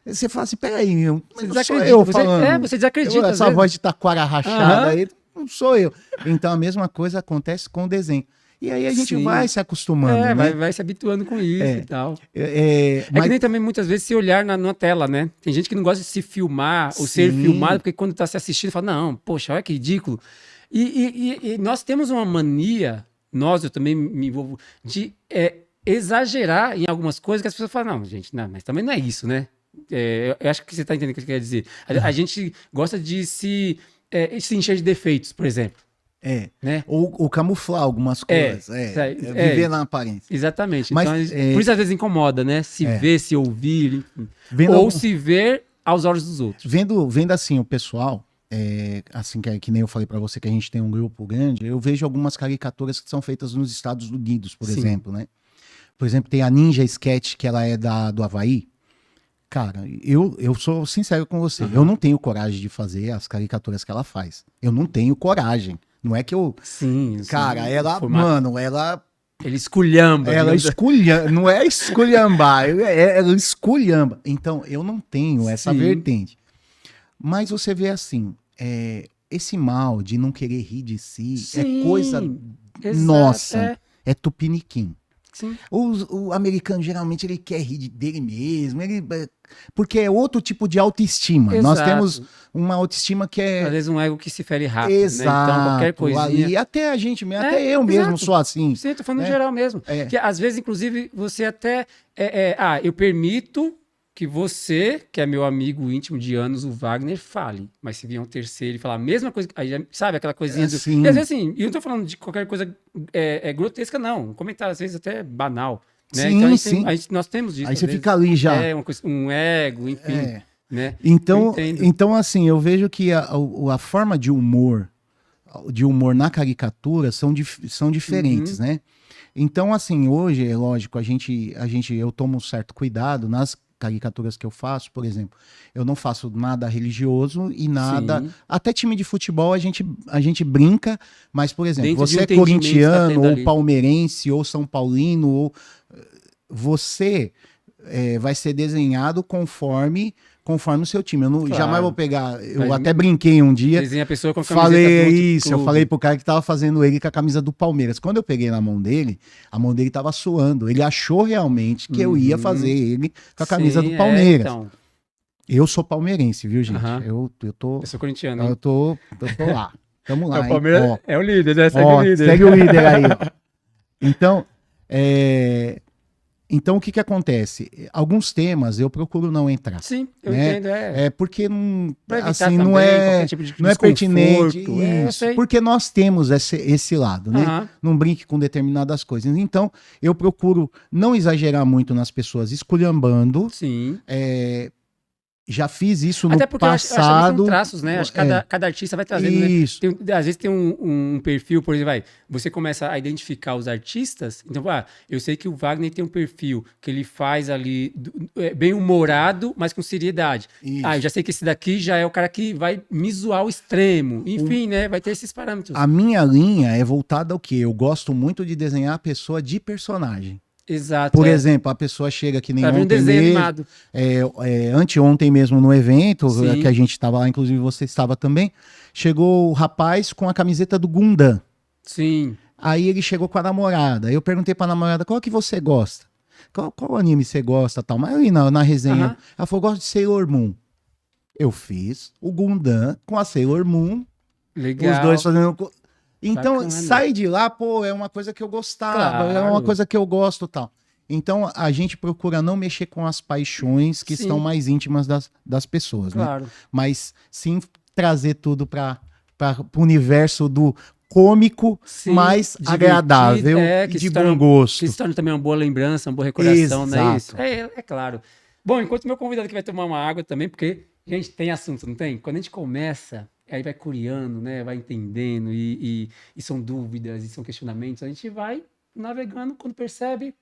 Speaker 1: você fala assim, peraí,
Speaker 2: Você
Speaker 1: não sou
Speaker 2: desacredita.
Speaker 1: eu falando.
Speaker 2: Você desacredita. às
Speaker 1: Essa
Speaker 2: vezes.
Speaker 1: voz de taquara rachada
Speaker 2: Aham.
Speaker 1: aí, não sou eu. Então a mesma coisa acontece com o desenho. E aí a gente
Speaker 2: Sim.
Speaker 1: vai se acostumando, né?
Speaker 2: vai se habituando com isso e tal. É
Speaker 1: Mas
Speaker 2: que nem também muitas vezes se olhar na tela, né? Tem gente que não gosta de se filmar ou ser
Speaker 1: Sim.
Speaker 2: filmado, porque quando tá se assistindo, fala, não, poxa, olha que ridículo. E nós temos uma mania, eu também me envolvo, de exagerar em algumas coisas que as pessoas falam, não, gente, não, mas também não é isso, né? Eu acho que você tá entendendo o que eu quero dizer. A gente gosta de se encher de defeitos, por exemplo. Né?
Speaker 1: ou camuflar algumas coisas. Viver na aparência.
Speaker 2: Exatamente.
Speaker 1: Mas,
Speaker 2: Então, por isso às vezes incomoda, né? Se ver, se ouvir, enfim. Ou se ver aos olhos dos outros.
Speaker 1: Vendo assim o pessoal, assim que nem eu falei pra você que a gente tem um grupo grande, eu vejo algumas caricaturas que são feitas nos Estados Unidos, por
Speaker 2: Sim.
Speaker 1: exemplo, né? Por exemplo, tem a Ninja Sketch, que ela é do Havaí. Cara, eu sou sincero com você. Eu não tenho coragem de fazer as caricaturas que ela faz. Eu não tenho coragem. Não é que eu...
Speaker 2: Sim.
Speaker 1: Cara, ela...
Speaker 2: formato.
Speaker 1: Mano, ela...
Speaker 2: Ele esculhamba.
Speaker 1: Ela esculhamba. Não é esculhambar. Ela esculhamba. Então, eu não tenho essa
Speaker 2: Sim.
Speaker 1: vertente. Mas você vê assim... esse mal de não querer rir de si
Speaker 2: Sim,
Speaker 1: é coisa
Speaker 2: exato,
Speaker 1: nossa. É tupiniquim.
Speaker 2: Sim.
Speaker 1: O americano, geralmente, ele quer rir dele mesmo, porque é outro tipo de autoestima.
Speaker 2: Exato.
Speaker 1: Nós temos uma autoestima que
Speaker 2: Às vezes um ego que se fere rápido,
Speaker 1: Exato,
Speaker 2: né? Então qualquer coisinha...
Speaker 1: E até a gente mesmo, até eu mesmo
Speaker 2: exato.
Speaker 1: sou assim.
Speaker 2: Sim, tô falando
Speaker 1: né?
Speaker 2: em geral mesmo. Que às vezes, inclusive, você até... eu permito que você, que é meu amigo íntimo de anos, o Wagner, fale. Mas se vier um terceiro e falar a mesma coisa, aí já, sabe, aquela coisinha do...
Speaker 1: Sim.
Speaker 2: E às vezes assim, e eu não tô falando de qualquer coisa grotesca, não. Um comentário, às vezes, até banal. Né?
Speaker 1: Sim,
Speaker 2: então
Speaker 1: sim.
Speaker 2: Nós temos disso.
Speaker 1: Aí você
Speaker 2: vezes.
Speaker 1: fica ali já.
Speaker 2: Um ego, enfim. Né?
Speaker 1: Então, assim, eu vejo que a forma de humor na caricatura são diferentes, né? Então, assim, hoje, é lógico, eu tomo um certo cuidado nas caricaturas que eu faço, por exemplo. Eu não faço nada religioso e nada...
Speaker 2: Sim.
Speaker 1: Até time de futebol a gente brinca, mas, por exemplo,
Speaker 2: Dentro
Speaker 1: você
Speaker 2: de
Speaker 1: é corintiano, ou
Speaker 2: ali.
Speaker 1: palmeirense, ou São Paulino, ou... Você vai ser desenhado conforme o seu time. Eu não, jamais vou pegar... Eu até brinquei um dia...
Speaker 2: Desenha a pessoa com a
Speaker 1: camiseta
Speaker 2: Falei
Speaker 1: isso, eu falei pro cara que tava fazendo ele com a camisa do Palmeiras. Quando eu peguei na mão dele, a mão dele tava suando. Ele achou realmente que eu ia fazer ele com a camisa do Palmeiras.
Speaker 2: Então.
Speaker 1: Eu sou palmeirense, viu, gente? Eu
Speaker 2: sou corintiano.
Speaker 1: Eu tô lá. Tamo lá,
Speaker 2: O Palmeiras é o líder, né?
Speaker 1: Segue o líder. Segue o líder aí, ó. Então, o que acontece? Alguns temas eu procuro não entrar.
Speaker 2: Sim, eu entendo.
Speaker 1: Porque não,
Speaker 2: assim,
Speaker 1: não é,
Speaker 2: tipo de
Speaker 1: não é pertinente.
Speaker 2: Isso,
Speaker 1: porque nós temos esse lado, né? Não brinque com determinadas coisas. Então, eu procuro não exagerar muito nas pessoas esculhambando.
Speaker 2: Sim.
Speaker 1: Já fiz isso no
Speaker 2: Até porque
Speaker 1: passado.
Speaker 2: São traços, né? Acho que cada artista vai trazendo,
Speaker 1: isso.
Speaker 2: Né? Às vezes tem um perfil, por exemplo, você começa a identificar os artistas. Então, eu sei que o Wagner tem um perfil que ele faz ali bem humorado, mas com seriedade. Eu já sei que esse daqui já é o cara que vai me zoar ao extremo. Enfim, né? Vai ter esses parâmetros.
Speaker 1: A minha linha é voltada ao quê? Eu gosto muito de desenhar a pessoa de personagem.
Speaker 2: Exato.
Speaker 1: Por exemplo, a pessoa chega que nem ontem
Speaker 2: um desenho animado.
Speaker 1: Anteontem mesmo no evento,
Speaker 2: Sim.
Speaker 1: que a gente estava lá, inclusive você estava também, chegou o rapaz com a camiseta do Gundam.
Speaker 2: Sim.
Speaker 1: Aí ele chegou com a namorada. Eu perguntei pra namorada, qual que você gosta? Qual anime você gosta? Tal? Mas ali na resenha, ela falou, gosto de Sailor Moon. Eu fiz o Gundam com a Sailor Moon.
Speaker 2: Legal.
Speaker 1: Os dois fazendo... Então,
Speaker 2: Bacana.
Speaker 1: sai de lá, é uma coisa que eu gostava, é uma coisa que eu gosto, tal. Então, a gente procura não mexer com as paixões que estão mais íntimas das pessoas, né? Mas sim trazer tudo para o universo do cômico, mais agradável e de bom gosto.
Speaker 2: Que se torna também uma boa lembrança, uma boa recordação,
Speaker 1: Exato.
Speaker 2: Não é isso? É claro. Bom, enquanto meu convidado aqui vai tomar uma água também, porque, gente, tem assunto, não tem? Quando a gente começa... Aí vai curiando, né? Vai entendendo, e são dúvidas, e são questionamentos. A gente vai navegando, quando percebe,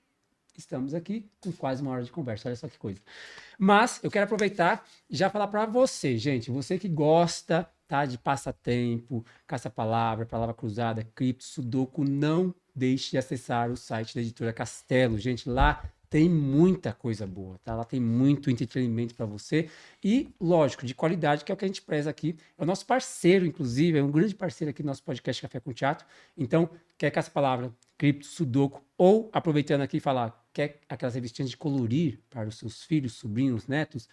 Speaker 2: estamos aqui com quase 1 hora de conversa. Olha só que coisa. Mas eu quero aproveitar e já falar para você, gente. Você que gosta, tá, de passatempo, caça-palavra, palavra cruzada, cripto, sudoku, não deixe de acessar o site da Editora Castelo. Gente, lá tem muita coisa boa, tá? Lá tem muito entretenimento para você e, lógico, de qualidade, que é o que a gente preza aqui. É o nosso parceiro, inclusive, é um grande parceiro aqui do nosso podcast Café com Teatro. Então, quer caça-palavra, cripto, sudoku, ou, aproveitando aqui, falar, quer aquelas revistinhas de colorir para os seus filhos, sobrinhos, netos?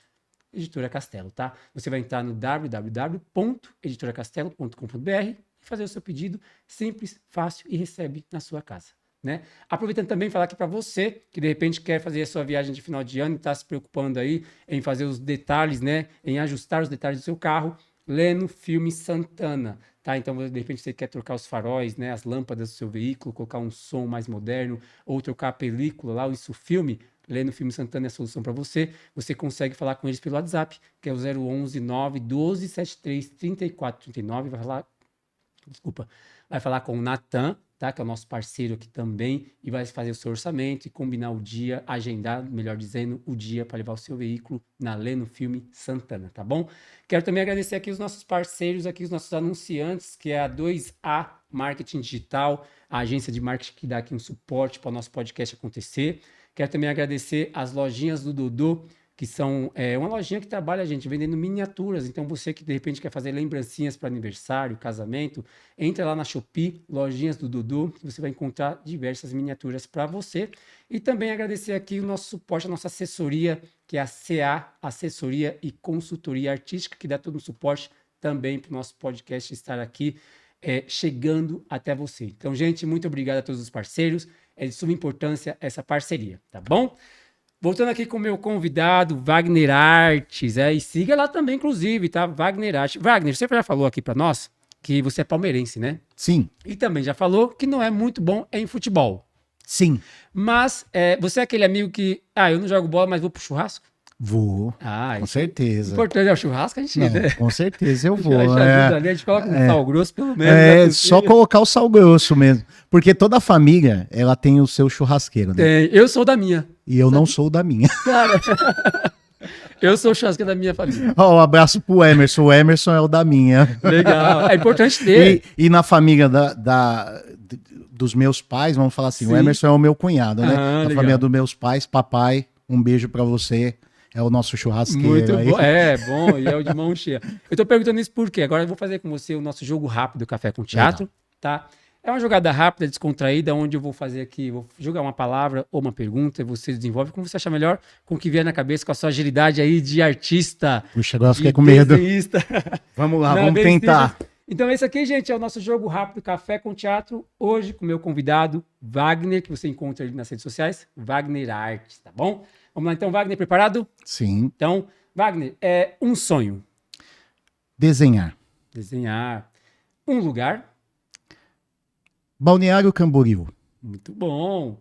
Speaker 2: Editora Castelo, tá? Você vai entrar no www.editoracastelo.com.br e fazer o seu pedido simples, fácil e recebe na sua casa. Né? Aproveitando também falar aqui para você que de repente quer fazer a sua viagem de final de ano e está se preocupando aí em fazer os detalhes, né? Em ajustar os detalhes do seu carro, Leno Filme Santana, tá? Então de repente você quer trocar os faróis, né? As lâmpadas do seu veículo, colocar um som mais moderno ou trocar a película lá, isso filme. Leno Filme Santana é a solução para você. Você consegue falar com eles pelo WhatsApp, que é o 011 912 73 34 39. Vai falar com o Natan, tá? Que é o nosso parceiro aqui também, e vai fazer o seu orçamento e combinar o dia, agendar, melhor dizendo, o dia para levar o seu veículo na Leno Filme Santana, tá bom? Quero também agradecer aqui os nossos parceiros, aqui os nossos anunciantes, que é a 2A Marketing Digital, a agência de marketing que dá aqui um suporte para o nosso podcast acontecer. Quero também agradecer as lojinhas do Dodô, que são uma lojinha que trabalha, gente, vendendo miniaturas. Então, você que de repente quer fazer lembrancinhas para aniversário, casamento, entra lá na Shopee, lojinhas do Dudu, que você vai encontrar diversas miniaturas para você. E também agradecer aqui o nosso suporte, a nossa assessoria, que é a CA, Assessoria e Consultoria Artística, que dá todo o suporte também para o nosso podcast estar aqui chegando até você. Então, gente, muito obrigado a todos os parceiros. É de suma importância essa parceria, tá bom? Voltando aqui com o meu convidado, Wagner Artes, e siga lá também, inclusive, tá? Wagner Artes. Wagner, você já falou aqui para nós que você é palmeirense, né?
Speaker 1: Sim.
Speaker 2: E também já falou que não é muito bom em futebol.
Speaker 1: Sim.
Speaker 2: Mas você é aquele amigo que, eu não jogo bola, mas vou pro churrasco?
Speaker 1: Vou. Com certeza.
Speaker 2: O importante é o churrasco, a gente...
Speaker 1: Não, né? Com certeza eu vou.
Speaker 2: A gente coloca um sal grosso, pelo menos.
Speaker 1: É, só colocar o sal grosso mesmo. Porque toda família, ela tem o seu churrasqueiro, né?
Speaker 2: Eu sou da minha.
Speaker 1: E eu não sou da minha.
Speaker 2: Cara, eu sou o churrasqueiro da minha família.
Speaker 1: Um abraço pro Emerson. O Emerson é o da minha.
Speaker 2: Legal. É importante ter.
Speaker 1: E na família dos meus pais, vamos falar assim, sim. O Emerson é o meu cunhado, né? Na
Speaker 2: legal.
Speaker 1: família dos meus pais, papai, um beijo pra você. É o nosso churrasqueiro.
Speaker 2: Muito
Speaker 1: aí.
Speaker 2: bom. É bom, e é o de mão cheia. Eu tô perguntando isso por quê? Agora eu vou fazer com você o nosso jogo rápido Café com Teatro, tá? É uma jogada rápida, descontraída, onde eu vou fazer aqui, vou jogar uma palavra ou uma pergunta, e você desenvolve como você achar melhor, com o que vier na cabeça, com a sua agilidade aí de artista.
Speaker 1: Puxa, agora eu fiquei com medo.
Speaker 2: Desenhista.
Speaker 1: Vamos lá, vamos tentar.
Speaker 2: Então esse aqui, gente, é o nosso jogo rápido Café com Teatro, hoje com o meu convidado, Wagner, que você encontra ali nas redes sociais, Wagner Artes, tá bom? Vamos lá então, Wagner, preparado?
Speaker 1: Sim.
Speaker 2: Então, Wagner, um sonho.
Speaker 1: Desenhar.
Speaker 2: Desenhar. Um lugar.
Speaker 1: Balneário Camboriú.
Speaker 2: Muito bom.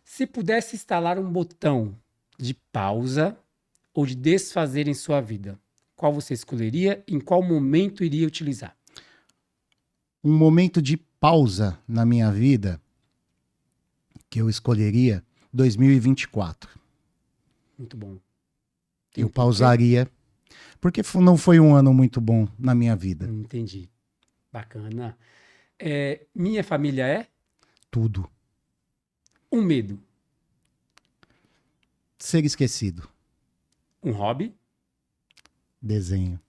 Speaker 2: Se pudesse instalar um botão de pausa ou de desfazer em sua vida, qual você escolheria e em qual momento iria utilizar?
Speaker 1: Um momento de pausa na minha vida que eu escolheria 2024.
Speaker 2: Muito bom.
Speaker 1: Eu pausaria, porque não foi um ano muito bom na minha vida.
Speaker 2: Entendi. Bacana. Minha família é?
Speaker 1: Tudo.
Speaker 2: Um medo.
Speaker 1: Ser esquecido.
Speaker 2: Um hobby.
Speaker 1: Desenho.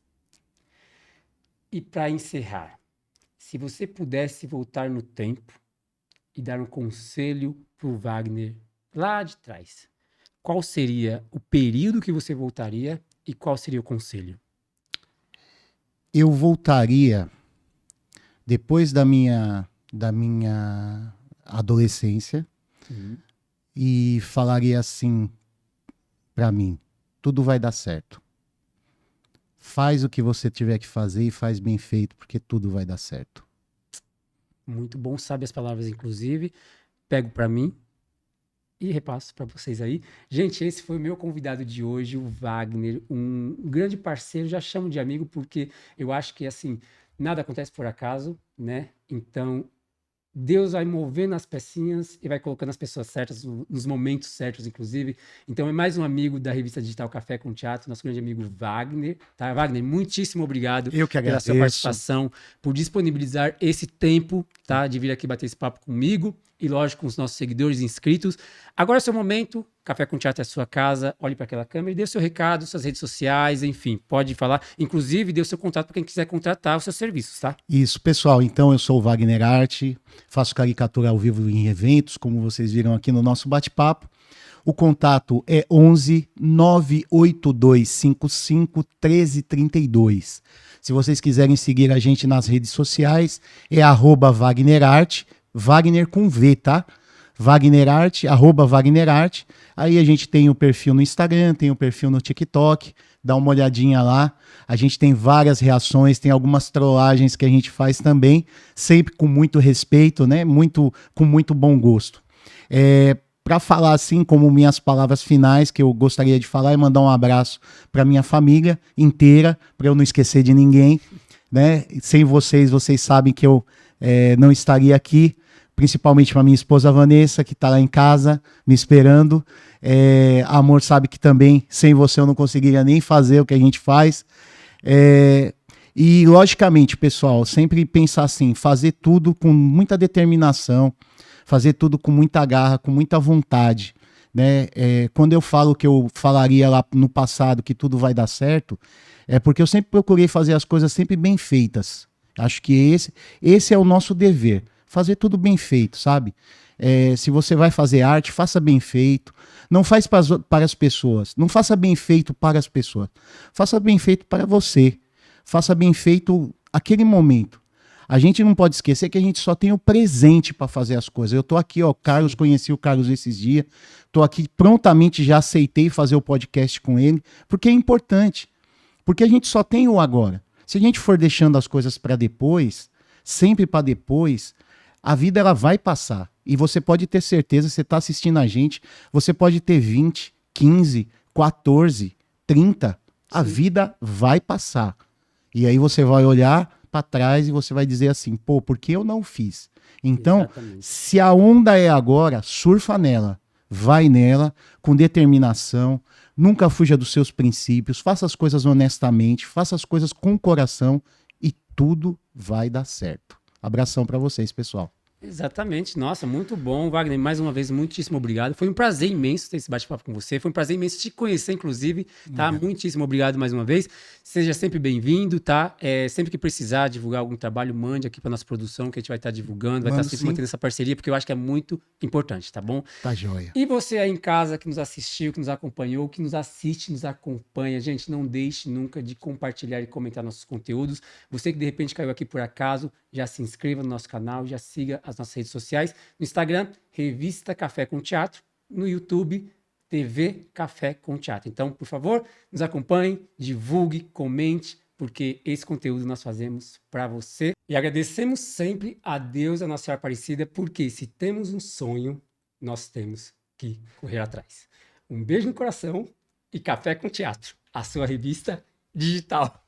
Speaker 2: E para encerrar, se você pudesse voltar no tempo e dar um conselho para o Wagner lá de trás, qual seria o período que você voltaria e qual seria o conselho?
Speaker 1: Eu voltaria depois da minha adolescência e falaria assim para mim: tudo vai dar certo. Faz o que você tiver que fazer e faz bem feito, porque tudo vai dar certo.
Speaker 2: Muito bom, sabe as palavras, inclusive. Pego para mim e repasso para vocês aí. Gente, esse foi o meu convidado de hoje, o Wagner, um grande parceiro, já chamo de amigo, porque eu acho que, assim, nada acontece por acaso, né? Então, Deus vai movendo as pecinhas e vai colocando as pessoas certas, nos momentos certos, inclusive. Então, é mais um amigo da revista digital Café com Teatro, nosso grande amigo Wagner. Tá, Wagner, muitíssimo obrigado
Speaker 1: Eu que
Speaker 2: pela sua
Speaker 1: agradeço.
Speaker 2: participação, por disponibilizar esse tempo, tá, de vir aqui bater esse papo comigo e, lógico, com os nossos seguidores e inscritos. Agora é o seu momento. Café com Teatro é a sua casa. Olhe para aquela câmera e dê o seu recado, suas redes sociais, enfim, pode falar. Inclusive, dê o seu contato para quem quiser contratar os seus serviços, tá?
Speaker 1: Isso, pessoal. Então, eu sou o Wagner Arte, faço caricatura ao vivo em eventos, como vocês viram aqui no nosso bate-papo. O contato é 11 98255 1332. Se vocês quiserem seguir a gente nas redes sociais, é @WagnerArte, Wagner com V, tá? Wagner Arte, @Wagner Arte. Aí a gente tem o perfil no Instagram, tem o perfil no TikTok, dá uma olhadinha lá. A gente tem várias reações, tem algumas trollagens que a gente faz também, sempre com muito respeito, né? Com muito bom gosto. Para falar assim, como minhas palavras finais que eu gostaria de falar, é mandar um abraço para minha família inteira, para eu não esquecer de ninguém, né? Sem vocês, vocês sabem que eu não estaria aqui. Principalmente para minha esposa Vanessa, que está lá em casa me esperando. Amor sabe que também, sem você, eu não conseguiria nem fazer o que a gente faz. E, logicamente, pessoal, sempre pensar assim, fazer tudo com muita determinação, fazer tudo com muita garra, com muita vontade. Né? Quando eu falo que eu falaria lá no passado que tudo vai dar certo, é porque eu sempre procurei fazer as coisas sempre bem feitas. Acho que esse é o nosso dever. Fazer tudo bem feito, sabe? Se você vai fazer arte, faça bem feito. Não faz para as pessoas. Não faça bem feito para as pessoas. Faça bem feito para você. Faça bem feito aquele momento. A gente não pode esquecer que a gente só tem o presente para fazer as coisas. Eu tô aqui, ó, Carlos, conheci o Carlos esses dias. Tô aqui, prontamente já aceitei fazer o podcast com ele, porque é importante. Porque a gente só tem o agora. Se a gente for deixando as coisas para depois, sempre para depois, a vida ela vai passar. E você pode ter certeza, você está assistindo a gente, você pode ter 20, 15, 14, 30. A vida vai passar. E aí você vai olhar para trás e você vai dizer assim, pô, por que eu não fiz? Então,
Speaker 2: Exatamente.
Speaker 1: se a onda é agora, surfa nela. Vai nela, com determinação. Nunca fuja dos seus princípios. Faça as coisas honestamente. Faça as coisas com coração. E tudo vai dar certo. Abração para vocês, pessoal.
Speaker 2: Exatamente, nossa, muito bom, Wagner, mais uma vez, muitíssimo obrigado, foi um prazer imenso ter esse bate-papo com você, foi um prazer imenso te conhecer, inclusive, tá, muitíssimo obrigado mais uma vez, seja sempre bem-vindo, tá, sempre que precisar divulgar algum trabalho, mande aqui para nossa produção, que a gente vai estar divulgando, vai estar sempre mantendo essa parceria, porque eu acho que é muito importante, tá bom?
Speaker 1: Tá joia.
Speaker 2: E você aí em casa que nos assistiu, que nos acompanhou, que nos assiste, nos acompanha, gente, não deixe nunca de compartilhar e comentar nossos conteúdos. Você que de repente caiu aqui por acaso, já se inscreva no nosso canal, já siga as nossas redes sociais. No Instagram, Revista Café com Teatro. No YouTube, TV Café com Teatro. Então, por favor, nos acompanhe, divulgue, comente, porque esse conteúdo nós fazemos para você. E agradecemos sempre a Deus, a Nossa Senhora Aparecida, porque se temos um sonho, nós temos que correr atrás. Um beijo no coração e Café com Teatro, a sua revista digital.